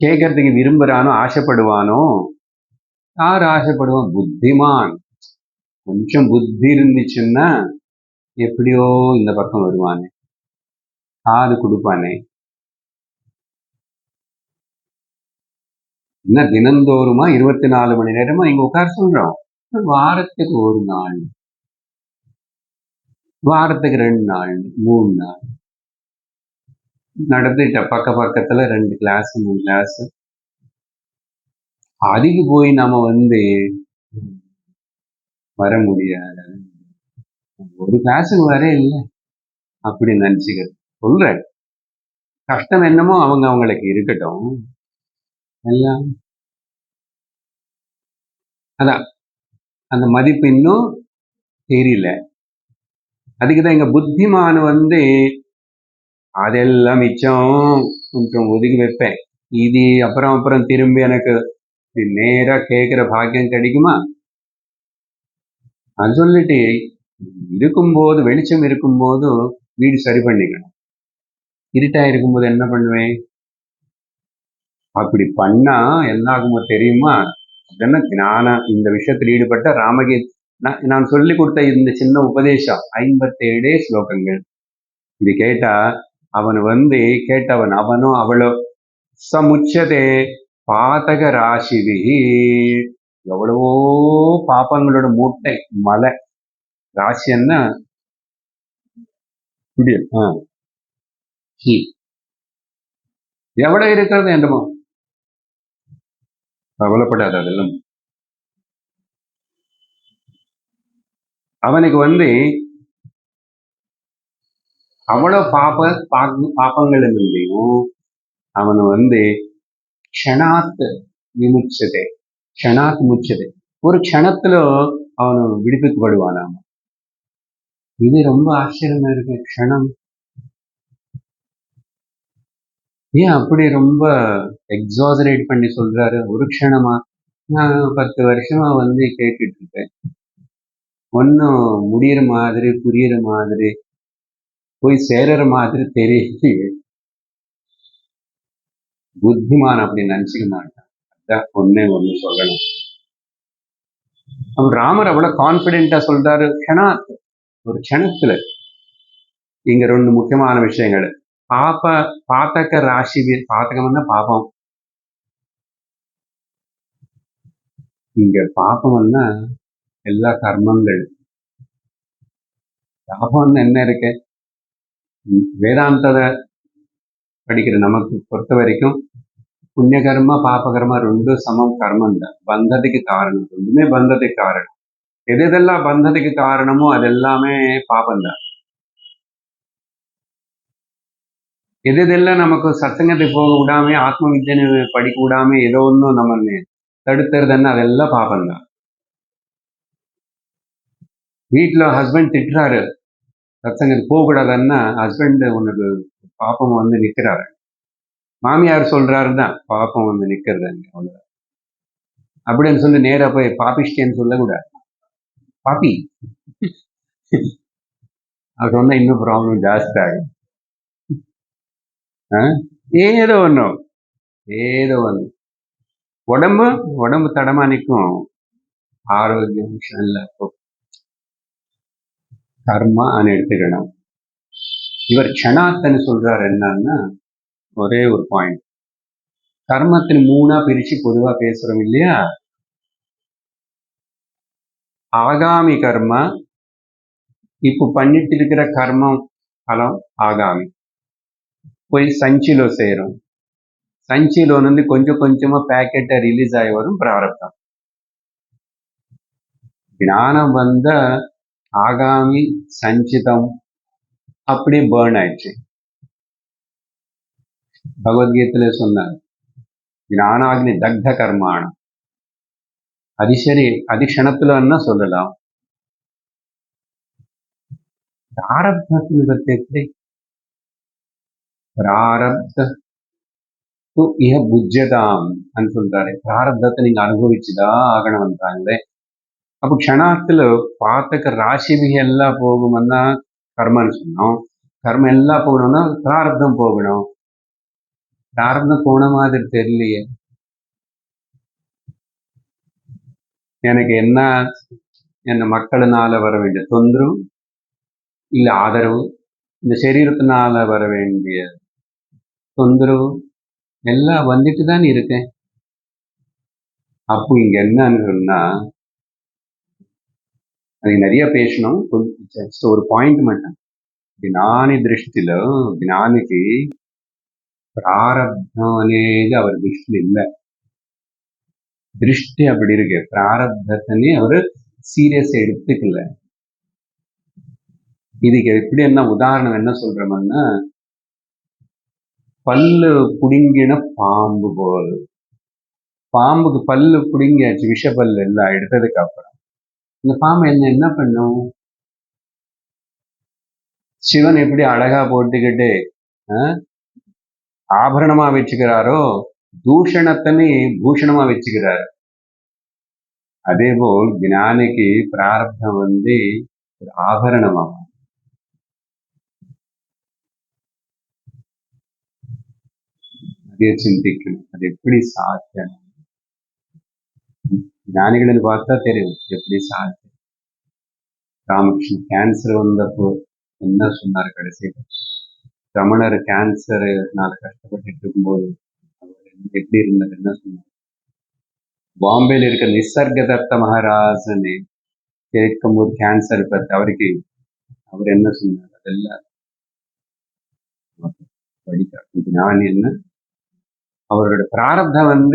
Speaker 1: கேட்கறதுக்கு விரும்புறானோ, ஆசைப்படுவானோ. யாரு ஆசைப்படுவான்? புத்திமான். கொஞ்சம் புத்தி இருந்துச்சுன்னா எப்படியோ இந்த பக்கம் வருவானே, காது கொடுப்பானே. என்ன தினந்தோறுமா 24 மணி நேரமா இங்க உட்கார சொல்றோம்? வாரத்துக்கு ஒரு நாள், வாரத்துக்கு 2 நாள், 3 நாள் நடந்துட்ட. பக்கத்துல 2 கிளாஸ் 3 கிளாஸ். அதுக்கு போய் நம்ம வர முடியாது, ஒரு கிளாஸுக்கு வர இல்லை அப்படின்னு நினைச்சுக்கிறது. சொல்ற கஷ்டம் என்னமோ அவங்களுக்கு இருக்கட்டும், எல்லாம் அதான் அந்த மதிப்பு இன்னும் தெரியல. அதுக்குதான் இங்க புத்திமான் அதெல்லாம் மிச்சம் கொஞ்சம் ஒதுக்கி வைப்பேன். இது அப்புறம் திரும்பி எனக்கு நேரா கேட்கிற பாக்கியம் கிடைக்குமா? அது சொல்லிட்டு இருக்கும்போது, வெளிச்சம் இருக்கும்போது வீடு சரி பண்ணிக்கணும். இருட்டா இருக்கும்போது என்ன பண்ணுவேன்? அப்படி பண்ணா என்ன ஆகுமோ தெரியுமா? என்ன ஞானம் இந்த விஷயத்தில் ஈடுபட்ட ராமகீத் நான் சொல்லி கொடுத்த இந்த சின்ன உபதேசம் 57 ஸ்லோகங்கள். இது கேட்டா அவன் கேட்டவன் அவனோ அவளோ சமுச்சதே பாதக ராசிவி, எவ்வளவோ பாப்பங்களோட மூட்டை மலை. ராசி என்ன? எவ்வளவு இருக்கிறது என்னமோ கவலைப்படாது. அதெல்லாம் அவனுக்கு அவ்வளவு பாப்பங்களும் இல்லையும் அவன் க்ஷணாத் விமுச்சதே, க்ஷணாத் முச்சதே, ஒரு க்ஷணத்துல அவன் விடுவிக்கப்படுவானாம். இது ரொம்ப ஆச்சரியமா இருக்கு. க்ஷணம் ஏன் அப்படி ரொம்ப எக்ஸாசரேட் பண்ணி சொல்றாரு? ஒரு க்ஷணமா? நான் 10 வருஷமா கேட்டுட்டு இருக்கேன். ஒன்னும் முடியிற மாதிரி, புரியுற மாதிரி, போய் சேருற மாதிரி தெரியலையே. புத்திமான் அப்படி நினைச்சுக்க மாட்டான். அதான் ஒண்ணு சொல்லணும். அவன் ராமர் அவ்வளவு கான்பிடென்டா சொல்றாரு. க்ஷணாத், ஒரு க்ஷணத்துல. இங்க 2 முக்கியமான விஷயங்கள். பாத்தக ராசி, பாத்தகம்னா பாபம். இங்க பாபம்னா எல்லா கர்மங்கள். பாபம்னு என்ன இருக்கு? வேதாந்தத படிக்கிற நமக்கு பொறுத்த வரைக்கும் புண்ணிய கர்மா பாப கர்மா 2 சமம் கர்மம் தான். பந்தத்துக்கு காரணம், 2மே பந்தத்துக்கு காரணம். எதெல்லாம் பந்தத்துக்கு காரணமோ அதெல்லாமே பாபம்தான். எதெல்லாம் நமக்கு சத்சங்கத்துக்கு போக விடாம, ஆத்ம வித்யனை படிக்க விடாம ஏதோ ஒன்றும் நம்ம தடுத்துறதுன்னா அதெல்லாம் பாபம்தான். வீட்டுல ஹஸ்பண்ட் திட்டுறாரு, சத்சங்கத்துக்கு போகக்கூடாதுன்னா ஹஸ்பண்ட் உனக்கு பாப்பம் நிக்கிறாரு. மாமியார் சொல்றாருதான் பாப்பம் நிக்கிறது அவ்வளவு. அப்படின்னு சொல்லி நேரா போய் பாபிஷ்டின்னு சொல்லக்கூடாது. பாப்பி அது சொன்னா இன்னும் ப்ராப்ளம் ஜாஸ்தி ஆகும். ஏதோ ஒண்ணு உடம்பு தடமா நிற்கும், ஆரோக்கியம் இல்ல. கர்மா எடுத்துக்கணும். இவர் க்ஷணாத்தன்னு சொல்றாரு. என்னன்னா ஒரே ஒரு பாயிண்ட், கர்மத்தின் 3ஆ பிரிச்சு பொதுவா பேசுறோம் இல்லையா? ஆகாமி கர்மா, இப்ப பண்ணிட்டு இருக்கிற கர்மம் பலம் ஆகாமி, போய் சஞ்சிலோ சேரும். சஞ்சிலோ கொஞ்சம் கொஞ்சமா பேக்கெட்டை ரிலீஸ் ஆகி வரும் பிராரப்தம். ஞானம் வந்த ஆகாமி சஞ்சிதம் அப்படியே பேர்ன் ஆயிடுச்சு. பகவத்கீதையில சொன்னார், ஞானாக்னி தக்த கர்மாணம். அது சரி, அதிக்ஷணத்துல சொல்லலாம். பிராரப்தத்தின் பத்தி எப்படி? பிராரப்த இஹ புஜ்யதாம் சொல்றாரு. பிராரப்தத்தை நீங்க அனுபவிச்சுதான் ஆகணும்ன்றாங்களே. அப்ப க்ஷணாத்துல பாத்தக ராசிவி எல்லாம் போகும்னா கர்மன்னு சொன்னோம். கர்மம் எல்லாம் போகணும்னா பிராரப்தம் போகணும். பிராரப்தம் போன மாதிரி தெரியலையே. எனக்கு என்ன மக்களினால வர வேண்டிய தொந்தரவு இல்ல ஆதரவு, இந்த சரீரத்தினால வர வேண்டிய தொந்தரவு எல்லாம் வந்துட்டுதான் இருக்கேன். அப்போ இங்க என்னன்னு சொன்னா, அது நிறைய பேசணும், ஜஸ்ட் ஒரு பாயிண்ட் மட்டும். జ్ఞాని దృష్టిలో జ్ఞానికి பிராரப்தம் అనేది அவர் திருஷ்டில இல்ல. திருஷ்டி அப்படி இருக்கு, பிராரப்தத்தினே அவரு சீரியஸ் எடுத்துக்கல. இதுக்கு எப்படி உதாரணம் என்ன சொல்றோம்னா, பல்லு புடுங்கின பாம்பு போல். பாம்புக்கு பல்லு புடுங்கியாச்சு, விஷப்பல்லு எல்லாம் எடுத்ததுக்கு அப்புறம் இந்த பாம்பு என்ன பண்ணும்? சிவன் எப்படி அழகா போட்டுக்கிட்டு ஆபரணமா வச்சுக்கிறாரோ, தூஷணத்தனே பூஷணமா வச்சுக்கிறாரு. அதே போல் ஞானிக்கு பிராரப்தம் ஒரு ஆபரணமா. அதே சிந்திக்கணும், அது எப்படி சாத்தியம். ஞானிகளை பார்த்தா தெரியும் எப்படி சாத்தியம். ராமகிருஷ்ணன் கேன்சர் வந்தப்போ என்ன சொன்னார் கடைசியில்? ரமணர் கேன்சர்னால கஷ்டப்பட்டு இருக்கும்போது அவர் எப்படி இருந்தார், என்ன சொன்னார்? பாம்பேல இருக்க நிசர்கதத்த மகாராஜனை கேட்கும்போது கேன்சர் பத்தி அவர் என்ன சொன்னார்? அதெல்லாம் படிக்க ஞானி என்ன, அவரோட பிராரப்தம்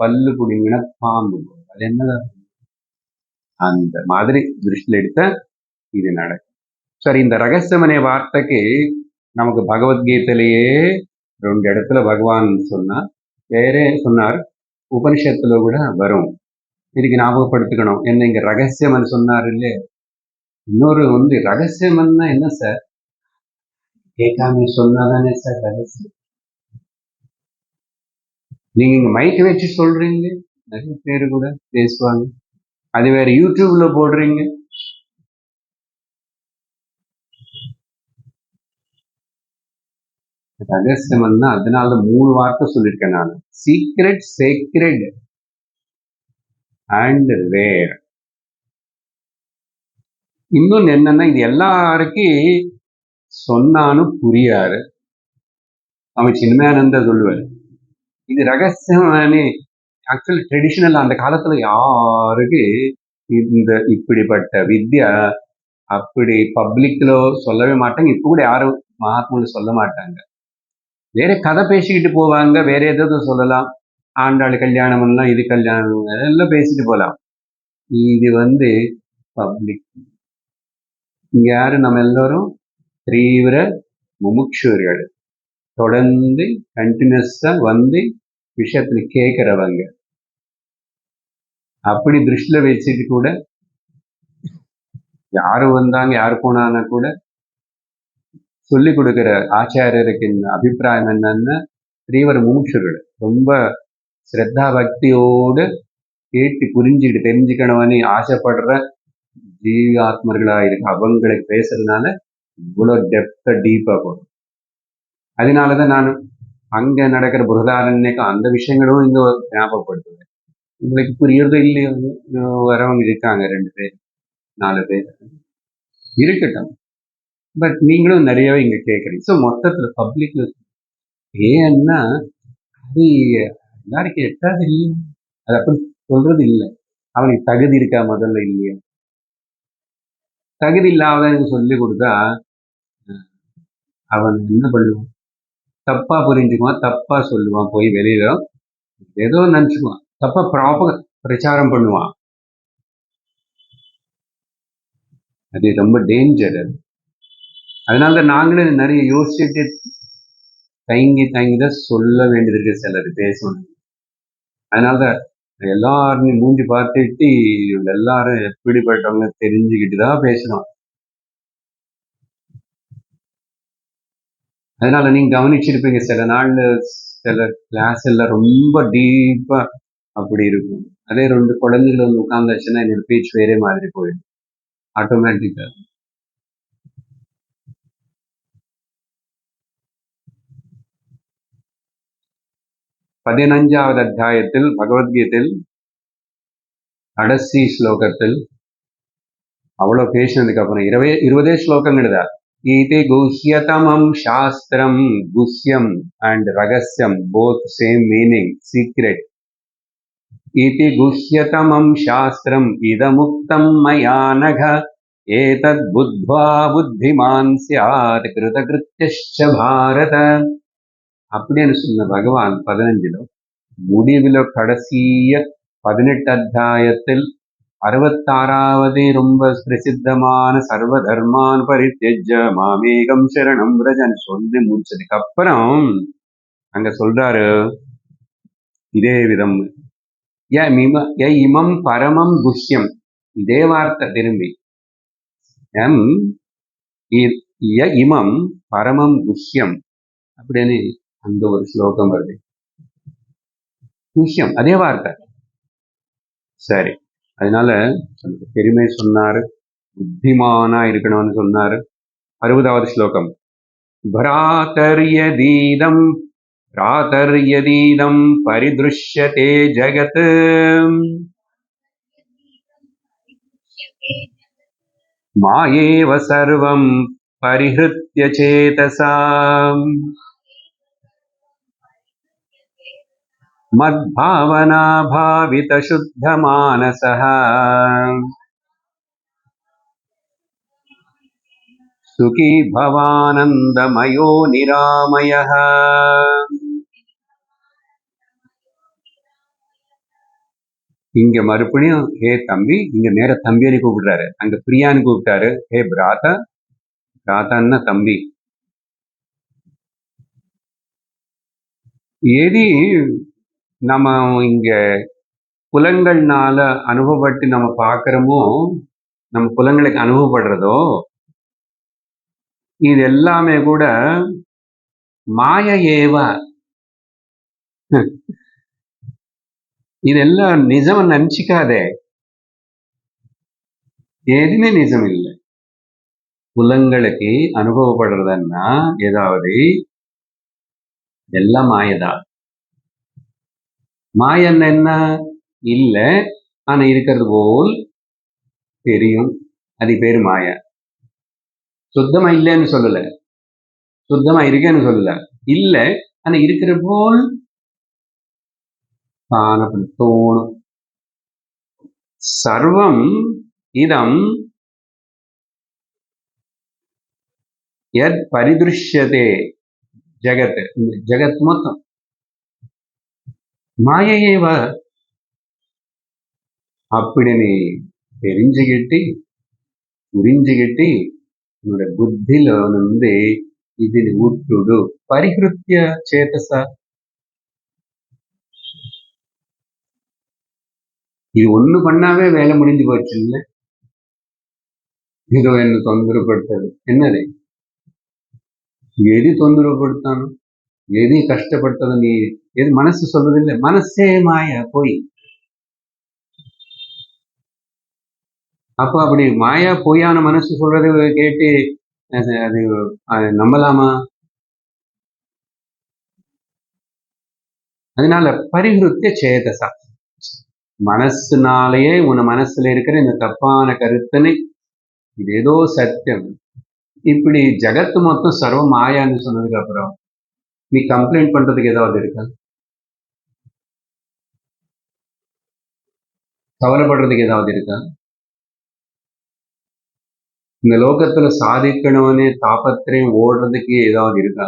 Speaker 1: பல்லு புடிங்கின பாம்பு. அது என்னதான் அந்த மாதிரி திருஷ்டில எடுத்த இது நடக்கும். சரி, இந்த ரகசியம் அనే வார்த்தைக்கு நமக்கு பகவத்கீதையிலேயே 2 இடத்துல பகவான் சொன்னார். வேற சொன்னார், உபனிஷத்துல கூட வரும். இதுக்கு ஞாபகப்படுத்திக்கணும். என்ன இங்க ரகசியம்னு சொன்னார் இல்லையா? இன்னொரு ரகசியம்னா என்ன சார்? கேட்காம சொன்னாதானே சார் ரகசியம். நீங்க இங்க மைக் வச்சு சொல்றீங்க, நிறைய பேரு கூட பேசுவாங்க. அது வேற யூடியூப்ல போடுறீங்க. ரகசியம்னா அதனால 3 வார்த்தை சொல்லியிருக்கேன் நான். Secret, sacred and rare. இன்னொன்னு என்னன்னா, இது எல்லாருக்கும் சொன்னாலும் புரியாது. அவன் சின்மயானந்த சொல்லுவாரு, இது ரகசியம். ஆக்சுவலி ட்ரெடிஷனல் அந்த காலத்துல யாருக்கு இந்த இப்படிப்பட்ட வித்யா அப்படி பப்ளிக்ல சொல்லவே மாட்டாங்க. இப்ப கூட யாரும் மகாத்மாவில் சொல்ல மாட்டாங்க. வேற கதை பேசிக்கிட்டு போவாங்க, வேற ஏதாவது சொல்லலாம். ஆண்டாள் கல்யாணம் எல்லாம், இது கல்யாணம் எல்லாம் பேசிட்டு போலாம். இது பப்ளிக். இங்க யாரு? நம்ம எல்லாரும் தீவிர முமுட்சுவர்கள், தொடர்ந்து கண்டினியூஸா விஷயத்துல கேட்கிறவங்க. அப்படி திருஷ்டில வச்சுட்டு கூட யாரு வந்தாங்க யாரு போனாங்க கூட சொல்லி கொடுக்கிற ஆச்சாரியருக்கு அபிப்பிராயம் என்னன்னா, தீவிர முமுட்சுவர்கள் ரொம்ப ஸ்ரத்தா பக்தியோடு கேட்டு புரிஞ்சுக்கிட்டு தெரிஞ்சுக்கணும்னு ஆசைப்படுற ஜீவாத்மர்களா இருக்கு. அவங்களுக்கு பேசுறதுனால இவ்வளவு டெப்தா டீப்பா போகும். அதனாலதான் நான் அங்க நடக்கிற புரதாரண்யக்கும் அந்த விஷயங்களும் இங்க ஞாபகப்படுத்துவேன். உங்களுக்கு புரியறதோ இல்லையோ, வரவங்க இருக்காங்க 2 பேர் 4 பேர் இருக்கட்டும். பட் நீங்களும் நிறையவே இங்க கேட்குறீங்க. ஸோ மொத்தத்துல பப்ளிக்ல ஏன்னா அது எல்லாருக்கும் எட்டாது இல்லையா? அது அப்படி சொல்றது இல்லை. அவனுக்கு தகுதி இருக்கா முதல்ல இல்லையா? தகுதி இல்லாதவனுக்கு சொல்லி கொடுத்தா அவன் என்ன பண்ணுவான்? தப்பா புரிஞ்சுக்குவான், தப்பா சொல்லுவான். போய் வெளியில ஏதோ நினைச்சுக்குவான், தப்பா ப்ராப்பர் பிரச்சாரம் பண்ணுவான். அது ரொம்ப டேஞ்சர். அது அதனாலதான் நாங்களும் நிறைய யோசிச்சுட்டு தயங்கிதான் சொல்ல வேண்டியது இருக்கு. சிலர் பேசணும். அதனாலதான் எல்லாரும் மூஞ்சி பார்த்துட்டு எல்லாரும் எப்படிப்பட்டவங்க தெரிஞ்சுக்கிட்டுதான் பேசணும். அதனால நீங்க கவனிச்சிருப்பீங்க, சில நாள்ல சில கிளாஸ் எல்லாம் ரொம்ப டீப்பா அப்படி இருக்கும். அதே 2 குழந்தைகள் உட்கார்ந்துச்சுன்னா என்னோட பேச்சு வேற மாதிரி போயிடும் ஆட்டோமேட்டிக்கா. பதினஞ்சாவது அத்தியாயத்தில் பகவத்கீதையில் கடைசி ஸ்லோகத்தில் அவ்வளவு பேசினதுக்கு அப்புறம் 20 ஸ்லோகங்கள் தான். இது குஹ்யதமம் சாஸ்திரம், குஹ்யம் அண்ட் ரகசியம் both same meaning, secret. இது குஹ்யதமம் சாஸ்திரம் இதமுக்தம் மயா நக ஏதத் புத்வா புத்திமான் ஸ்யாத் கிருதகிருத்யஸ்ச பாரத அப்படின்னு சொன்ன பகவான் 15 முடிவில் கடைசிய 18 அத்தியாயத்தில் 66வது ரொம்ப பிரசித்தமான சர்வ தர்மான் பரித்யஜ்ய மாமேகம் சரணம் ரஜன் சொல்லி முடிச்சதுக்கு அப்புறம் அங்க சொல்றாரு இதே விதம், இமம் பரமம் குஹ்யம். இதே வார்த்தை திரும்பி இமம் பரமம் குஹ்யம் அப்படின்னு அந்த ஒரு ஸ்லோகம் வருது. குஹ்யம் அதே வார்த்தை. சரி, அதனால பெருமை சொன்னாரு, புத்திமானா இருக்கணும்னு சொன்னாரு. 60வது ஸ்லோகம், பிராதர்யதீதம் பரிதுஷ்யதே ஜகத் மாயேவ சர்வம் பரிஹ்ருத்ய சேதசா மத்பாவனா பாவித சுத்த மானசஹ சுகி பவானந்தமயோ நிராமயஹ. இங்க மறுபடியும் ஹே தம்பி, இங்க நேர தம்பியான்னு கூப்பிடுறாரு, அங்க பிரியான்னு கூப்பிட்டாரு. ஹே பிராதா, தாத்தான்னா தம்பி. எது நம்ம இங்க புலங்கள்னால அனுபவப்பட்டு நம்ம பார்க்கிறோமோ, நம்ம புலங்களுக்கு அனுபவப்படுறதோ, இது எல்லாமே கூட மாய ஏவ. இதெல்லாம் நிஜம் நினைச்சுக்காதே. எதுவுமே நிஜம் இல்லை. புலங்களுக்கு அனுபவப்படுறதுன்னா ஏதாவது எல்லாம் மாயதான். மாயன் என்ன இல்ல, ஆனா இருக்கிறது போல் தெரியும். அது பேரு மாய. சுத்தமா இல்லைன்னு சொல்லல, சுத்தமா இருக்கேன்னு சொல்லல. இல்ல, ஆனா இருக்கிற போல் காணப்படும், தோணும். சர்வம் இதம் யத் பரிதுஷ்யதே ஜகத். ஜகத் மொத்தம் மாயையேவ. அப்படி நீ தெரிஞ்சுக்கிட்டு புரிஞ்சுக்கிட்டு உன்னோட புத்தில வந்து இதில் விட்டுடு. பரிகிருத்திய சேதச. இது ஒண்ணு பண்ணாவே வேலை முடிஞ்சு போச்சு. இல்லை, இதோ என்ன தொந்தரப்படுத்தது என்னது? எது தொந்தரப்படுத்தானோ, எது கஷ்டப்படுத்தது, நீ எது மனசு சொல்றதில்லை. மனசே மாய போய். அப்ப அப்படி மாயா பொய்யான மனசு சொல்றது கேட்டு அது நம்பலாமா? அதனால பரிகிருத்திய சேதசா, மனசுனாலேயே உன் மனசுல இருக்கிற இந்த தப்பான கருத்தனை இது ஏதோ சத்தியம். இப்படி ஜகத்து மொத்தம் சர்வ மாயான்னு சொன்னதுக்கு அப்புறம் நீ கம்ப்ளைண்ட் பண்றதுக்கு ஏதாவது இருக்கா? கவலைப்படுறதுக்கு ஏதாவது இருக்கா? இந்த லோகத்துல சாதிக்கணும்னு தாபத்திரையும் ஓடுறதுக்கு ஏதாவது இருக்கா?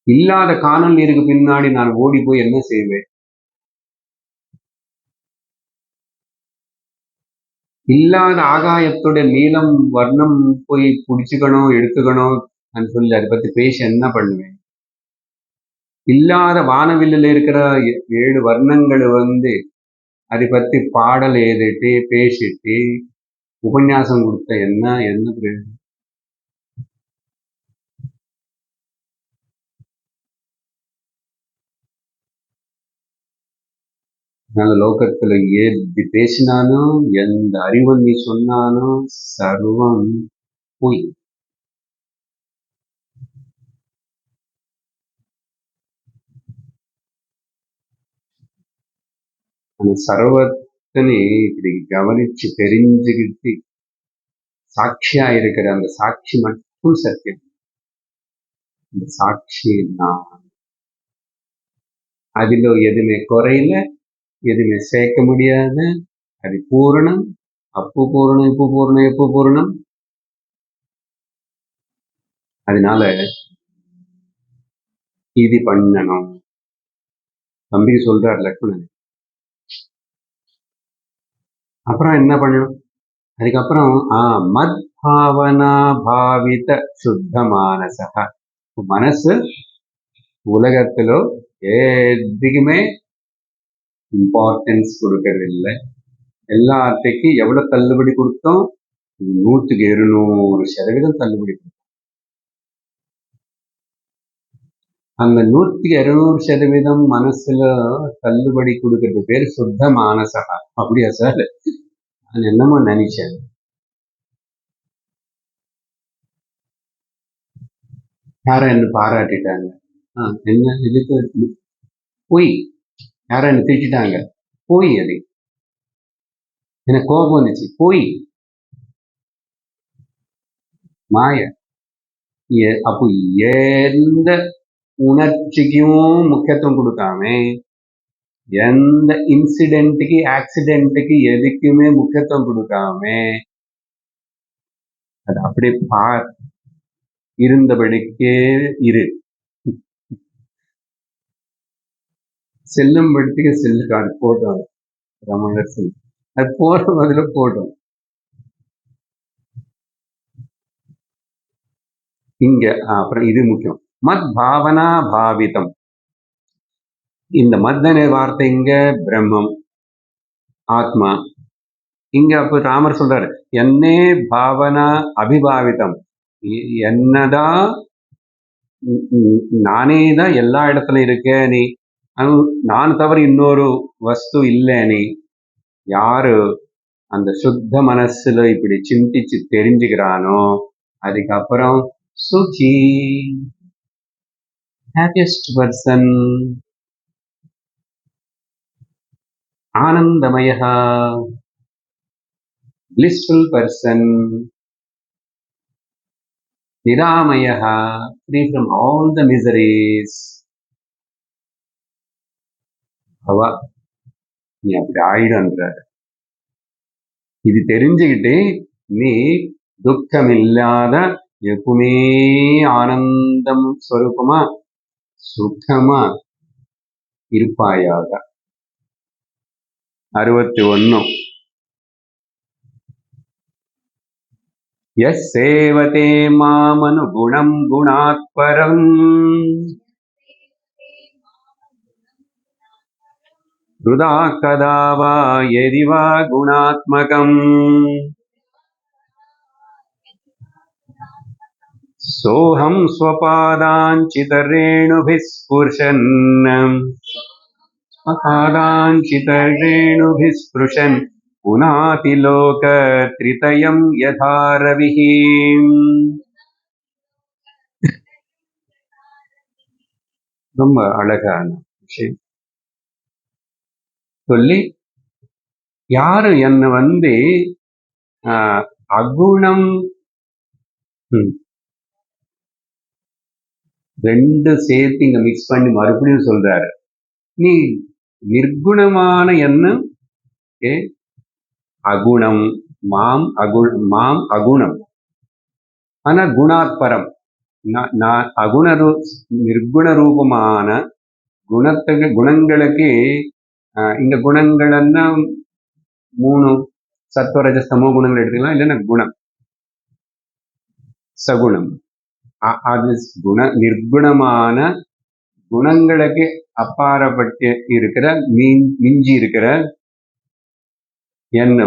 Speaker 1: இல்லாத காணல் நீருக்கு பின்னாடி நான் ஓடி போய் என்ன செய்வேன்? இல்லாத ஆகாயத்தோட நீளம் வர்ணம் போய் பிடிச்சுக்கணும், எடுத்துக்கணும் சொல்லி அதை பத்தி பேச என்ன பண்ணுவேன்? இல்லாத வானவில்லில் இருக்கிற 7 வர்ணங்களை வந்து அதை பத்தி பாடல் எழுதிட்டு பேசிட்டு உபன்யாசம் கொடுத்த என்ன பிரயோஜனம்? அதனால லோகத்துல எப்படி பேசினாலும் எந்த அறிவு நீ சொன்னாலும் சர்வம் பொய். அந்த சர்வத்தினை இப்படி கவனிச்சு தெரிஞ்சுக்கிட்டு சாட்சியா இருக்கிற அந்த சாட்சி மட்டும் சத்தியம். இந்த சாட்சி நான். அதுல எதுவுமே குறையில, எதுவுமே சேர்க்க முடியாது. அது பூரணம். அப்பு பூரணம், இப்போ பூரணம், எப்போ பூரணம். அதனால இது பண்ணணும். தம்பி சொல்றார் லக்ஷ்மணன். அப்புறம் என்ன பண்ணணும்? அதுக்கப்புறம் மத் பாவனா பாவித சுத்த மானசா. மனசு உலகத்திலோ எதுக்குமே இம்பார்ட்டன்ஸ் கொடுக்கறது இல்லை. எல்லாத்துக்கும் எவ்வளவு தள்ளுபடி கொடுத்தோம்? 100% தள்ளுபடி கொடுத்தோம். அந்த 100-200% மனசுல தள்ளுபடி கொடுக்கறது பேரு சுத்த மானசா. அப்படியா சார்? நான் என்னமோ நினைச்சேன். யாரும் என்ன பாராட்டிட்டாங்க. என்ன இதுக்கு பொய். யாரும் என்ன திட்டாங்க. பொய். அது எனக்கு கோபம் வந்துச்சு. பொய், மாய. அப்போ எந்த உணர்ச்சிக்கும் முக்கியத்துவம் கொடுக்காம, எந்த இன்சிடென்ட்டுக்கு ஆக்சிடென்ட்டுக்கு எதுக்குமே முக்கியத்துவம் கொடுக்காம அது அப்படியே பார், இருந்தபடிக்கே இரு. செல்லும் படுத்துக்கு செல்லு காடு போட்டோம் ரமணர் செல். அது போடும் அதுல போடும். இங்க அப்புறம் இது முக்கியம். மத் பாவனா பாவிதம். இந்த மத்தன வார்த்தை இங்க பிரம்மம், ஆத்மா. இங்க அப்ப ராமர் சொல்றாரு, என்னே பாவனா அபிபாவிதம். என்னதான் நானே தான் எல்லா இடத்துல இருக்கேன் நீ, நான் தவிர இன்னொரு வஸ்து இல்லை நீ. யாரு அந்த சுத்த மனசுல இப்படி சிந்திச்சு தெரிஞ்சுக்கிறானோ அதுக்கப்புறம் சுகி, ஹாப்பியஸ்ட் பர்சன், ஆனந்தமய, blissful person, niramaya, free from all the miseries. அவா நீ அப்படி ஆயிடுன்றாரு. இது தெரிஞ்சுக்கிட்டு நீ துக்கம் இல்லாத எப்பவுமே ஆனந்தம் ஸ்வரூபமா சுத்தமா இருப்பாயாக. 61. யஸ்ஸேவதே மாமனுகுணம் குணாத்பரம் ஹ்ருதா கதா வா யதி வா குணாத்மகம் சோஹம் ஸ்வபாதாஞ்சிதரேணுபிः ஸ்புர்ஷன் ஸ்வபாதாஞ்சிதரேணுபிः ஸ்புர்ஷன் புனாதி லோக த்ரிதயம் யதா ரவிः. ரொம்ப அழகான விஷயம் சொல்லி, யாரு என்ன அகுணம் ரெண்டு சேர்த்து இங்க மிக்ஸ் பண்ணி மறுபடியும் சொல்றாரு. நீ நிர்குணமான என்ன அகுணம், மாம் அகுணம், ஆனா குணாத்பரம். நான் நிர்குண ரூபமான குணங்களுக்கு இந்த குணங்கள்னா 3 சத்வரஜஸ்தமோ குணங்கள் எடுத்துக்கலாம், இல்லைன்னா குணம் சகுணம். அது நிர்குணமான குணங்களுக்கு அப்பாற்பட்டு இருக்கிற மிஞ்சி இருக்கிற என்ன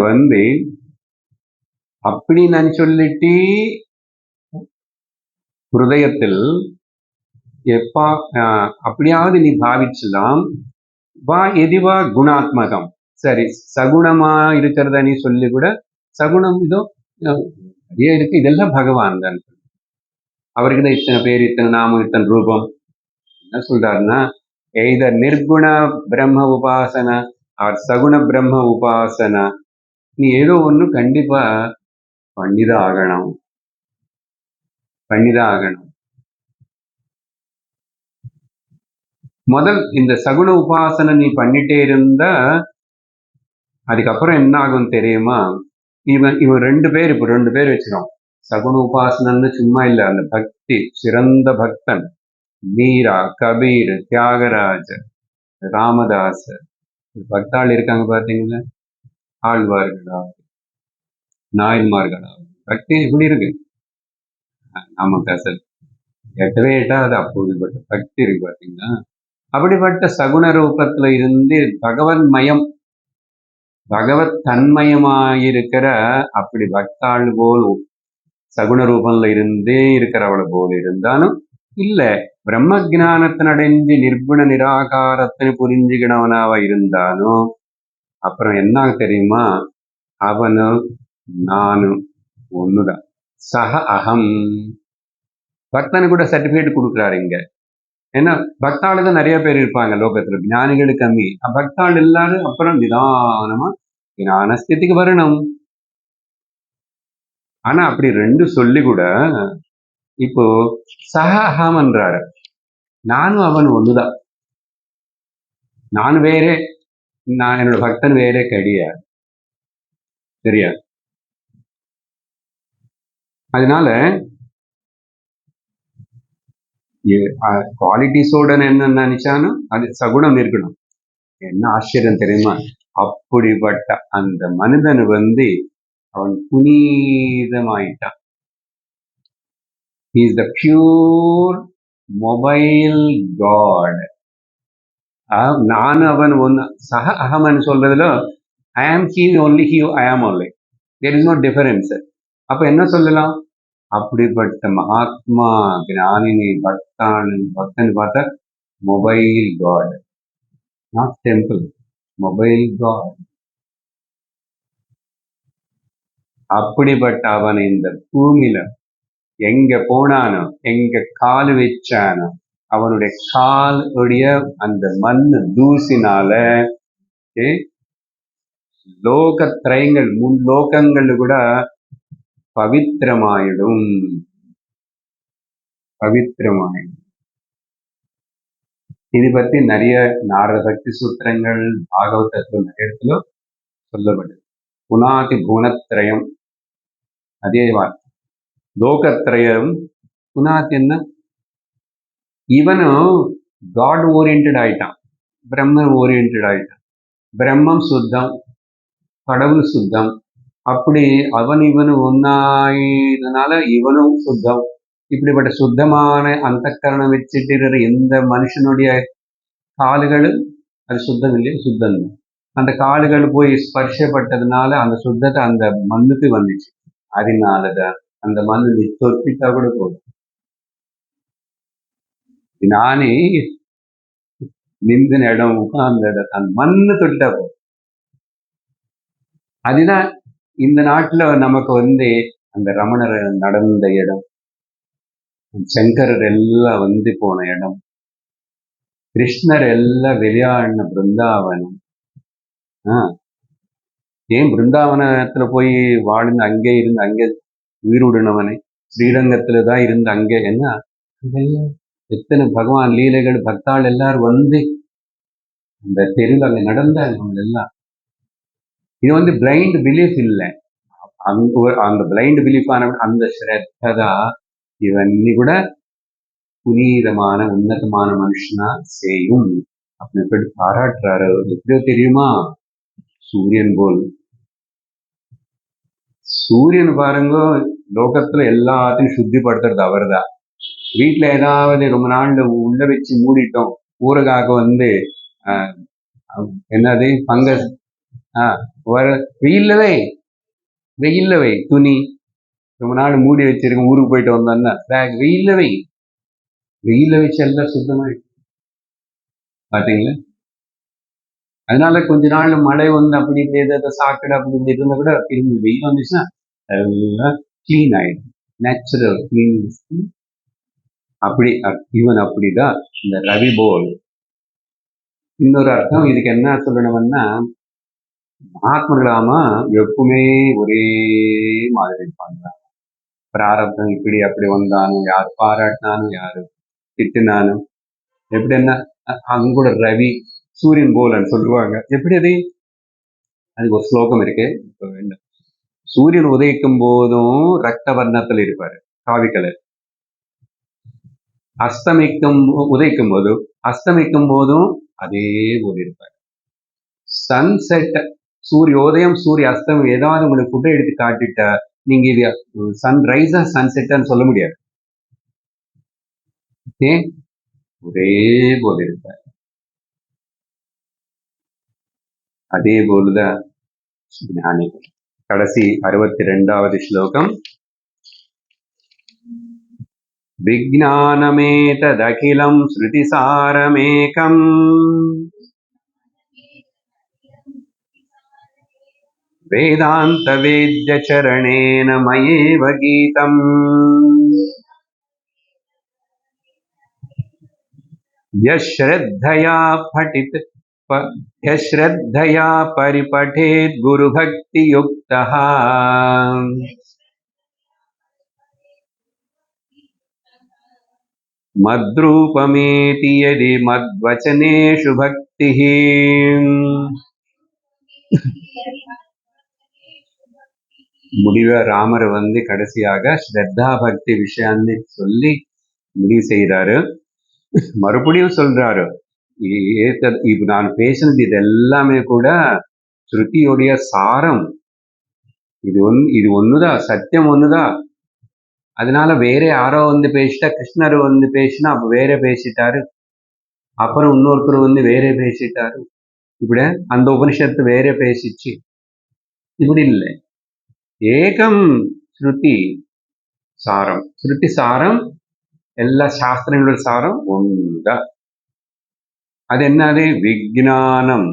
Speaker 1: அப்படி நான் சொல்லிட்டு ஹிருதயத்தில் எப்பா அப்படியாவது நீ பாவிச்சலாம். வா எதிவா குணாத்மகம், சரி சகுணமா இருக்கிறத நீ சொல்லி கூட, சகுணம் இதோ நிறைய இருக்கு, இதெல்லாம் பகவான் தான். அவருக்கு தான் இத்தனை பேர், இத்தனை நாமம், இத்தனை ரூபம். என்ன சொல்றாருன்னா, எய்த நிர்குண பிரம்ம உபாசனா ஆர் சகுண பிரம்ம உபாசனா, நீ ஏதோ ஒண்ணு கண்டிப்பா பண்ணிதான் ஆகணும். முதல் இந்த சகுண உபாசனை நீ பண்ணிட்டே இருந்தா அதுக்கப்புறம் என்ன ஆகும் தெரியுமா? இவன் 2 பேர், இப்ப 2 பேர் வச்சிரும். சகுண உபாசனன்னு சும்மா இல்ல, அந்த பக்தி சிறந்த பக்தன் மீரா, கபீர், தியாகராஜர், ராமதாசர், பக்தாள் இருக்காங்க பாத்தீங்களா, ஆழ்வார்களாவது, நாயன்மார்களாவது, பக்தி இப்படி இருக்கு. நமக்கு அசல் எட்டவே எட்டாவது அப்படிப்பட்ட பக்தி இருக்கு பாத்தீங்களா. அப்படிப்பட்ட சகுண ரூபத்துல இருந்து பகவன் மயம், பகவத் தன்மயமாயிருக்கிற அப்படி பக்தாள் போல் சகுண ரூபம்ல இருந்தே இருக்கிறவளை போல இருந்தாலும் இல்ல, பிரம்ம ஜானத்தினடைஞ்சு நிர்குண நிராகாரத்தை புரிஞ்சுக்கினவனாவ இருந்தாலும் அப்புறம் என்ன தெரியுமா, அவனும் நானும் ஒண்ணுதான். சக அகம். பக்தனு கூட சர்டிபிகேட் கொடுக்குறாரு இங்க. ஏன்னா பக்தாள் தான் நிறைய பேர் இருப்பாங்க லோகத்துல, ஞானிகள் கம்மி. பக்தாள் எல்லாரும் அப்புறம் நிதானமா ஞான ஸ்திதிக்கு வரணும். ஆனா அப்படி 2 சொல்லி கூட இப்போ சக அகம்ன்றாரு, நானும் அவன் ஒண்ணுதான், நான் வேறே, நான் என்னோட பக்தன் வேறே கிடையாது, சரியா? அதனால குவாலிட்டிஸோட என்ன நினைச்சாலும் அது சகுணம் இருக்கணும். என்ன ஆச்சரியம் தெரியுமா, அப்படிப்பட்ட அந்த மனிதன் அவன் புனிதமாயிட்டான். He is the pure mobile God. நான் அவன் ஒன்று சக அகமன் சொல்றதுல I am he only, he I am only. There is no difference. அப்ப என்ன சொல்லலாம்? அப்படிப்பட்ட மகாத்மா ஞானினி பக்தன் பார்த்தா mobile god, not temple, mobile god. அப்படிப்பட்ட அவன் இந்த பூமியில எங்க போனானோ, எங்க கால் வச்சானோ, அவனுடைய காலுடைய அந்த மண்ணு தூசினால லோகத்ரயங்கள், முன்லோகங்கள் கூட பவித்திரமாயிடும். இது பத்தி நிறைய நாரத பக்தி சூத்திரங்கள், பாகவதத்தில் நிறைய இடத்துல சொல்லப்படுது. புனாதி குணத்ரயம், அதே வார்த்தை லோகத்ரயம். புனாதி என்ன? இவனும் காட் ஓரியன்ட் ஆயிட்டான், பிரம்ம ஓரியன்ட் ஆயிட்டான். பிரம்மம் சுத்தம், கடவுள் சுத்தம். அப்படி அவன் இவனு ஒன்னாயினால இவனும் சுத்தம். இப்படிப்பட்ட சுத்தமான அந்த கரணம் வச்சுட்டு இருக்கிற எந்த மனுஷனுடைய கால்களும் அது சுத்தம் இல்லையா? சுத்தம். அந்த கால்கள் போய் ஸ்பர்ஷப்பட்டதுனால அந்த சுத்தத்தை அந்த மண்ணுக்கு வந்துச்சு. அதனாலதான் அந்த மண்ணு நீ தொட்டிட்டா கூட போதும். நானே நிந்தின இடம், உட்கார்ந்த இடம், அந்த மண்ணு தொட்டா போதும். அதுதான் இந்த நாட்டுல நமக்கு அந்த ரமணர் நடந்த இடம், சங்கரர் எல்லாம் போன இடம், கிருஷ்ணர் எல்லாம் விளையாடின பிருந்தாவனம். ஏன் பிருந்தாவனத்துல போய் வாழ்ந்து அங்கே இருந்து அங்கே உயிரிடனவனை, ஸ்ரீரங்கத்துலதான் இருந்து அங்கே என்ன எத்தனை பகவான் லீலைகள், பக்தாள் எல்லாரும் அந்த தெருவில் அங்க நடந்தாங்க எல்லாம். இது பிளைண்ட் பிலீஃப் இல்லை, அந்த பிளைண்ட் பிலீஃபான அந்த ஸ்ரத்ததா இவன் கூட புனிதமான உன்னதமான மனுஷனா செய்யும் அப்படின்னு பாராட்டுறாரு. எப்படியோ தெரியுமா? சூரியன் போல். சூரியன் பாருங்க, லோகத்துல எல்லாத்தையும் சுத்திப்படுத்துறது அவர்தான். வீட்டுல ஏதாவது ரொம்ப நாள்ல உள்ள வச்சு மூடிட்டோம், ஊறுகாக என்னது பங்கஸ், வெயில்லவை துணி ரொம்ப நாள் மூடி வச்சிருக்கோம், ஊருக்கு போயிட்டு வந்தோம்னா பேக் வெயில்ல வச்சு எல்லாம் சுத்தமாயிட்டு பாத்தீங்களா? அதனால கொஞ்ச நாள் மழை அப்படி இப்படி சாக்கடை அப்படி இப்படி இருந்தா கூட திரும்பி வெயில் வந்துச்சுன்னா எல்லாம் கிளீன் ஆயிடும், நேச்சுரல் கிளீன். அப்படி இவன் அப்படிதான் இந்த ரவி போல். இன்னொரு அர்த்தம் இதுக்கு என்ன சொல்லணும்னா, மகாத்மர்களாமா எப்பவுமே ஒரே மாதிரி இருப்பாங்க. பிராரப்தம் இப்படி அப்படி வந்தாலும், யாரு பாராட்டினாலும், யாரு திட்டினாலும், எப்படி என்ன அங்கூட ரவி சூரியன் போலன்னு சொல்லுவாங்க. எப்படி அதுக்கு ஒரு ஸ்லோகம் இருக்கு, இப்ப வேண்டும். சூரியன் உதயிக்கும் போதும் ரத்த வர்ணத்தில் இருப்பாரு, காவி கலர். உதயிக்கும் போதும் அஸ்தமிக்கும் போதும் அதே போல இருப்பார். சன்செட், சூரியோதயம் சூரிய அஸ்தமம் ஏதாவது உங்களுக்கு ஃபுட்டை எடுத்து காட்டிட்டா நீங்க இது சன்ரைஸா சன்செட்டான்னு சொல்ல முடியாது. ஒரே போல இருப்பார். அதே போலதான் ஞானிகள். கடைசி 62வது ஸ்லோகம். விஜ்ஞானமேததகிலம் ஸ்ருதிசாரமேகம் வேதாந்த வேத்ய சரணேன மயேவ கீதம். யஸ்ரத்தயா பரிபடேத் குருபக்தி யுக்தஹ மத்ரூபமேதி யதி மத்வசனேஷு பக்திஹ. முடிவ ராமர் கடைசியாக ஸ்ரத்தா பக்தி விஷயாన్ని சொல்லி முடிவு செய்யறாரு. மறுபடியும் சொல்றாரு, இப்ப நான் பேசினது இது எல்லாமே கூட ஸ்ருதியுடைய சாரம் இது ஒண்ணுதான், சத்தியம் ஒண்ணுதான். அதனால வேற யாரோ வந்து பேசிட்டா, கிருஷ்ணர் வந்து பேசினா அப்ப வேற பேசிட்டாரு, அப்புறம் இன்னொருத்தர் வந்து வேற பேசிட்டாரு, இப்படி அந்த உபனிஷத்து வேற பேசிச்சு, இப்படி இல்லை. ஏகம் ஸ்ருதி சாரம். ஸ்ருதி சாரம், எல்லா சாஸ்திரங்களோட சாரம் ஒன்றுதான். அது என்னது? விஜானம்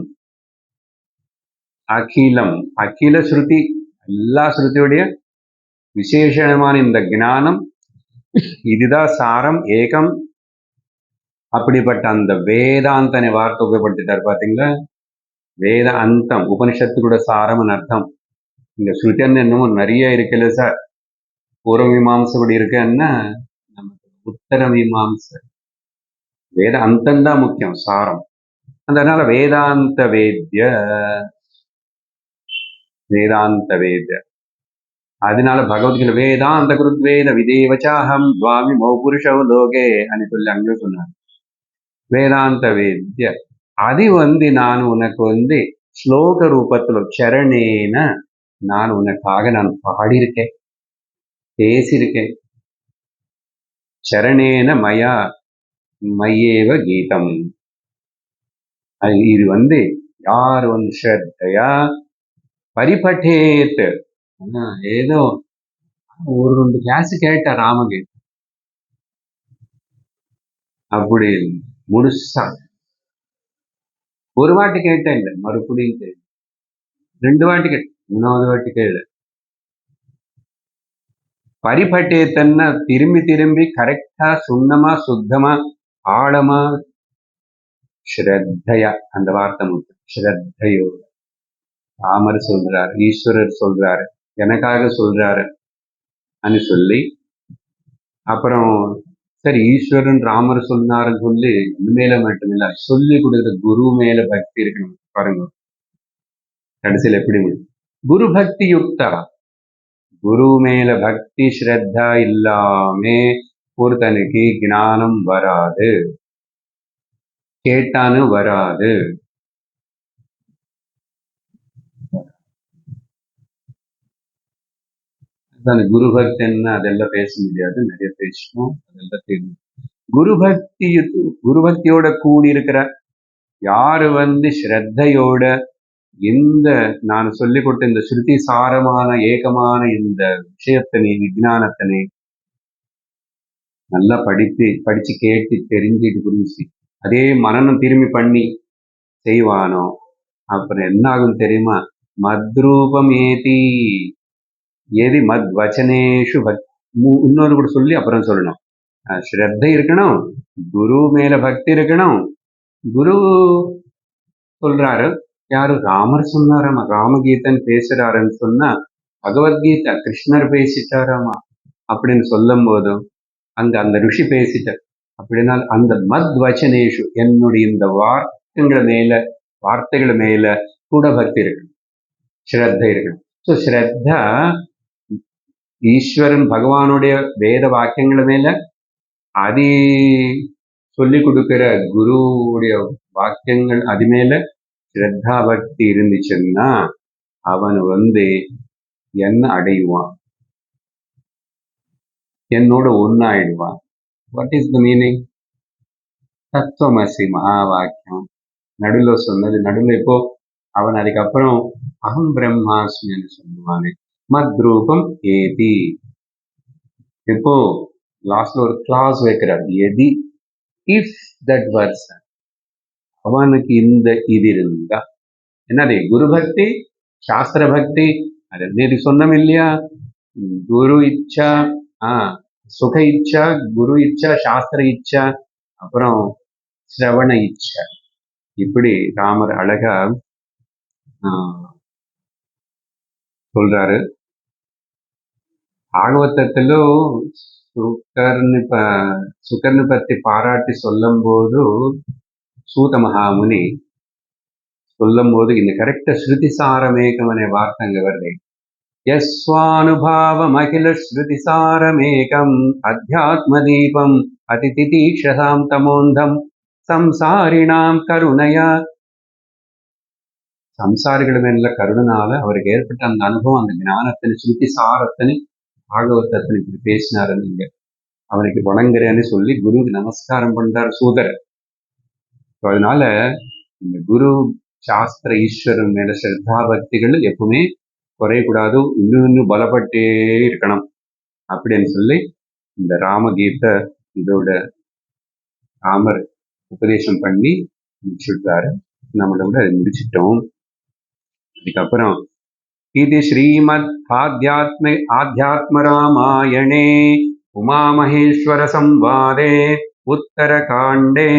Speaker 1: அகிலம். அகில ஸ்ருதி, எல்லா ஸ்ருதியுடைய விசேஷமான இந்த ஞானம், இதுதான் சாரம், ஏகம். அப்படிப்பட்ட அந்த வேதாந்தனை வார்த்தை உபயோகப்படுத்திட்டார் பாத்தீங்களா? வேத அந்தம், உபனிஷத்துக்கூட சாரம்னு அர்த்தம். இந்த ஸ்ருதின்னு என்னமோ நிறைய இருக்குல்ல சார். பூர்வ மீமாம்சை கூட இருக்குன்னா நமக்கு உத்தர மீமாம்சை, வேத அந்தம் தான் முக்கியம், சாரம். அதனால வேதாந்த வேத்ய, வேதாந்த வேத்ய. அதனால பகவத்கீதை வேதாந்த குருத்வேத விதேவச்சாஹம் துவாமி மௌபுருஷவ் லோகே అని சொல்லி அங்கே சொன்னார். வேதாந்த வேத்ய அது வந்து நான் உனக்கு வந்து ஸ்லோக ரூபத்துல சரணேன நான் உனக்காக நான் பாடியிருக்கேன், பேசியிருக்கேன். சரணேன மயா மையேவ கீதம். இது வந்து யார் வந்து ஸ்ரத்தையா பரிபட்டேத், ஏதோ ஒரு 2 கிளாஸ் கேட்ட ராமகீதம், அப்படி முழுசா ஒரு வாட்டி கேட்டேன் இல்லை, மறுபடியும் கேட்டு 2 வாட்டி கேட்டேன், 3வது வாட்டி கேளு. பரிபட்டேத்தன்னா திரும்பி திரும்பி கரெக்டா சுண்ணமா சுத்தமா ஆழமா ஸ்ரத்தையா, அந்த வார்த்தை முக்கியம். ஸ்ரத்தையோட ராமர் சொல்றாரு, ஈஸ்வரர் சொல்றாரு, எனக்காக சொல்றாரு అని சொல்லி, அப்புறம் சரி ஈஸ்வரன் ராமர் சொன்னாருன்னு சொல்லி இது மேல மட்டும் இல்ல, சொல்லி கொடுக்குற குரு மேல பக்தி இருக்கணும். பாருங்க கடைசியில் எப்படி குரு பக்தி யுக்தா, குரு மேல பக்தி ஸ்ரத்தா இல்லாமே ஒருத்தனுக்கு ஞானம் வராது, கேட்டானு வராது. அந்த குரு பக்தின்னா அதெல்லாம் பேச முடியாது, நிறைய பேசணும், அதெல்லாம் தெரியும். குரு பக்தியோட கூடி இருக்கிற யாரு வந்து ஸ்ரத்தையோட இந்த நான் சொல்லிக் கொடுத்த இந்த ஸ்ருதி சாரமான ஏகமான இந்த விஷயத்தினை விஜானத்தினை நல்லா படிச்சு கேட்டு தெரிஞ்சுட்டு புரிஞ்சு அதே மனநம் திரும்பி பண்ணி செய்வானோ, அப்புறம் என்ன ஆகும் தெரியுமா? மத்ரூபம் ஏதி ஏதி மத் வச்சனேஷு இன்னொரு கூட சொல்லி அப்புறம் சொல்லணும். ஸ்ரத்தை இருக்கணும், குரு மேல பக்தி இருக்கணும். குரு சொல்றாரு, யாரு? ராமர் சொன்னாராமா, ராமகீதன் பேசுறாருன்னு சொன்னா பகவத்கீதா கிருஷ்ணர் பேசிட்டாராமா அப்படின்னு சொல்லும் போதும் அங்க அந்த ரிஷி பேசிட்டார். அப்படின்னா அந்த மத் வச்சனேஷு, என்னுடைய இந்த வார்த்தைகள் மேல கூட பக்தி இருக்கணும், ஸ்ரத்த இருக்கணும். ஸோ ஸ்ரத்தா ஈஸ்வரன் பகவானுடைய வேத வாக்கியங்கள் மேல, அது சொல்லி கொடுக்கிற குருவுடைய வாக்கியங்கள் அது மேல ஸ்ரத்தா பக்தி இருந்துச்சுன்னா அவன் வந்து என்ன அடைவான், என்னோட ஒன்னாயிடுவான். What is the meaning? தத்துவமசி மகா வாக்கியம் நடுவில் சொன்னது, நடுவில் இப்போ அவன் அதுக்கப்புறம் அகம் பிரம்மாஸ்மின்னு சொல்லுவானே, மத்ரூபம் ஏதி. இப்போ லாஸ்ட்ல ஒரு கிளாஸ் வைக்கிறார், எதி இஃப் தட் பர்சன், அவனுக்கு இந்த இது இருந்தா என்னது? குரு பக்தி, சாஸ்திர பக்தி, அது சொன்னோம் இல்லையா? குரு இச்சா, சுக இச்சா, குரு இச்சா, சாஸ்திர இச்சா, அப்புறம் சிரவண இச்சா. இப்படி ராமர் அழகா சொல்றாரு. భాగవతలో సుకర్ని పత్తి పారాட்டி சொல்லும் போது சூத மகாமுனி சொல்லும் போது இந்த கரெக்டா ஸ்ருதி சாரமேகம் அనే வார்த்தை அங்க வருது. யஸ்வானுபாவம் அகில ஸ்ருதி சாரமேகம் அத்தியாத்ம தீபம் அதிதிதீக்ஷதாம் தமோந்தம் சம்சாரிணாம் கருணையா ಸಂಸಾರಿಗಳ ಮೇಲೆಲ್ಲ ಕರುಣನಾல அவருக்கு ஏற்பட்ட அந்த அனுபவம், அந்த ஞானத்தின் சுருத்தி சாரத்தினை பாகவதத்தினை இப்படி பேசினாரு. நீங்க அவனுக்கு வணங்குறேன்னு சொல்லி குருவுக்கு நமஸ்காரம் பண்றார் சூதர். அதனால இந்த குரு சாஸ்திர ஈஸ்வரன் மேல ஸ்ரத்தா பக்திகள் எப்பவுமே குறையக்கூடாது, இன்னும் பலப்பட்டே இருக்கணும் அப்படின்னு சொல்லி இந்த ராமகீதை இதோட ராமர் உபதேசம் பண்ணி முடிச்சுட்டாரு. நம்மளோட முடிச்சிட்டோம். அதுக்கப்புறம் இது ஸ்ரீமத் ஆத்யாத்ம ராமாயணே உமாமகேஸ்வர சம்வாதே உத்தரகாண்டே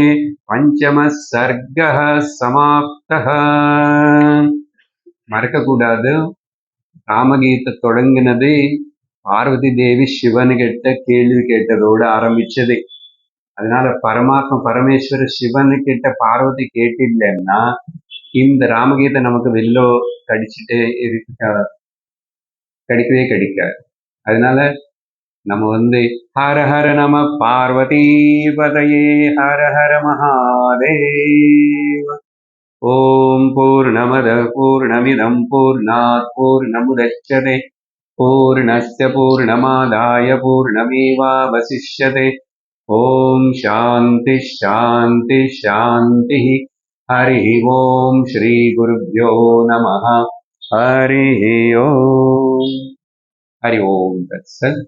Speaker 1: பஞ்சம சர்க்கः சமாப்தः. மறக்கக்கூடாது, ராமகீதை தொடங்கினது பார்வதி தேவி சிவன் கிட்ட கேள்வி கேட்டதோடு ஆரம்பிச்சது. அதனால பரமேஸ்வர சிவன் கிட்ட பார்வதி கேட்டில்லைன்னா இந்த ராமகீதை நமக்கு வெள்ளோ கடிச்சிட்டே கிடைக்கவே கிடைக்காது. அதனால நம்ம ஹர ஹர நம பார்வதி பதையே ஹர ஹர மகாதேவ. ஓம் பூர்ணமத பூர்ணமிதம் பூர்ணாத் பூர்ணமுதச்யதே பூர்ணஸ்ய பூர்ணமாதாய பூர்ணமேவாவசிஷ்யதே. ஓம் சாந்தி சாந்தி சாந்தி. हरि ओम श्री गुरुभ्यो नमः. हरि ओम. हरि ओम तत्सत्.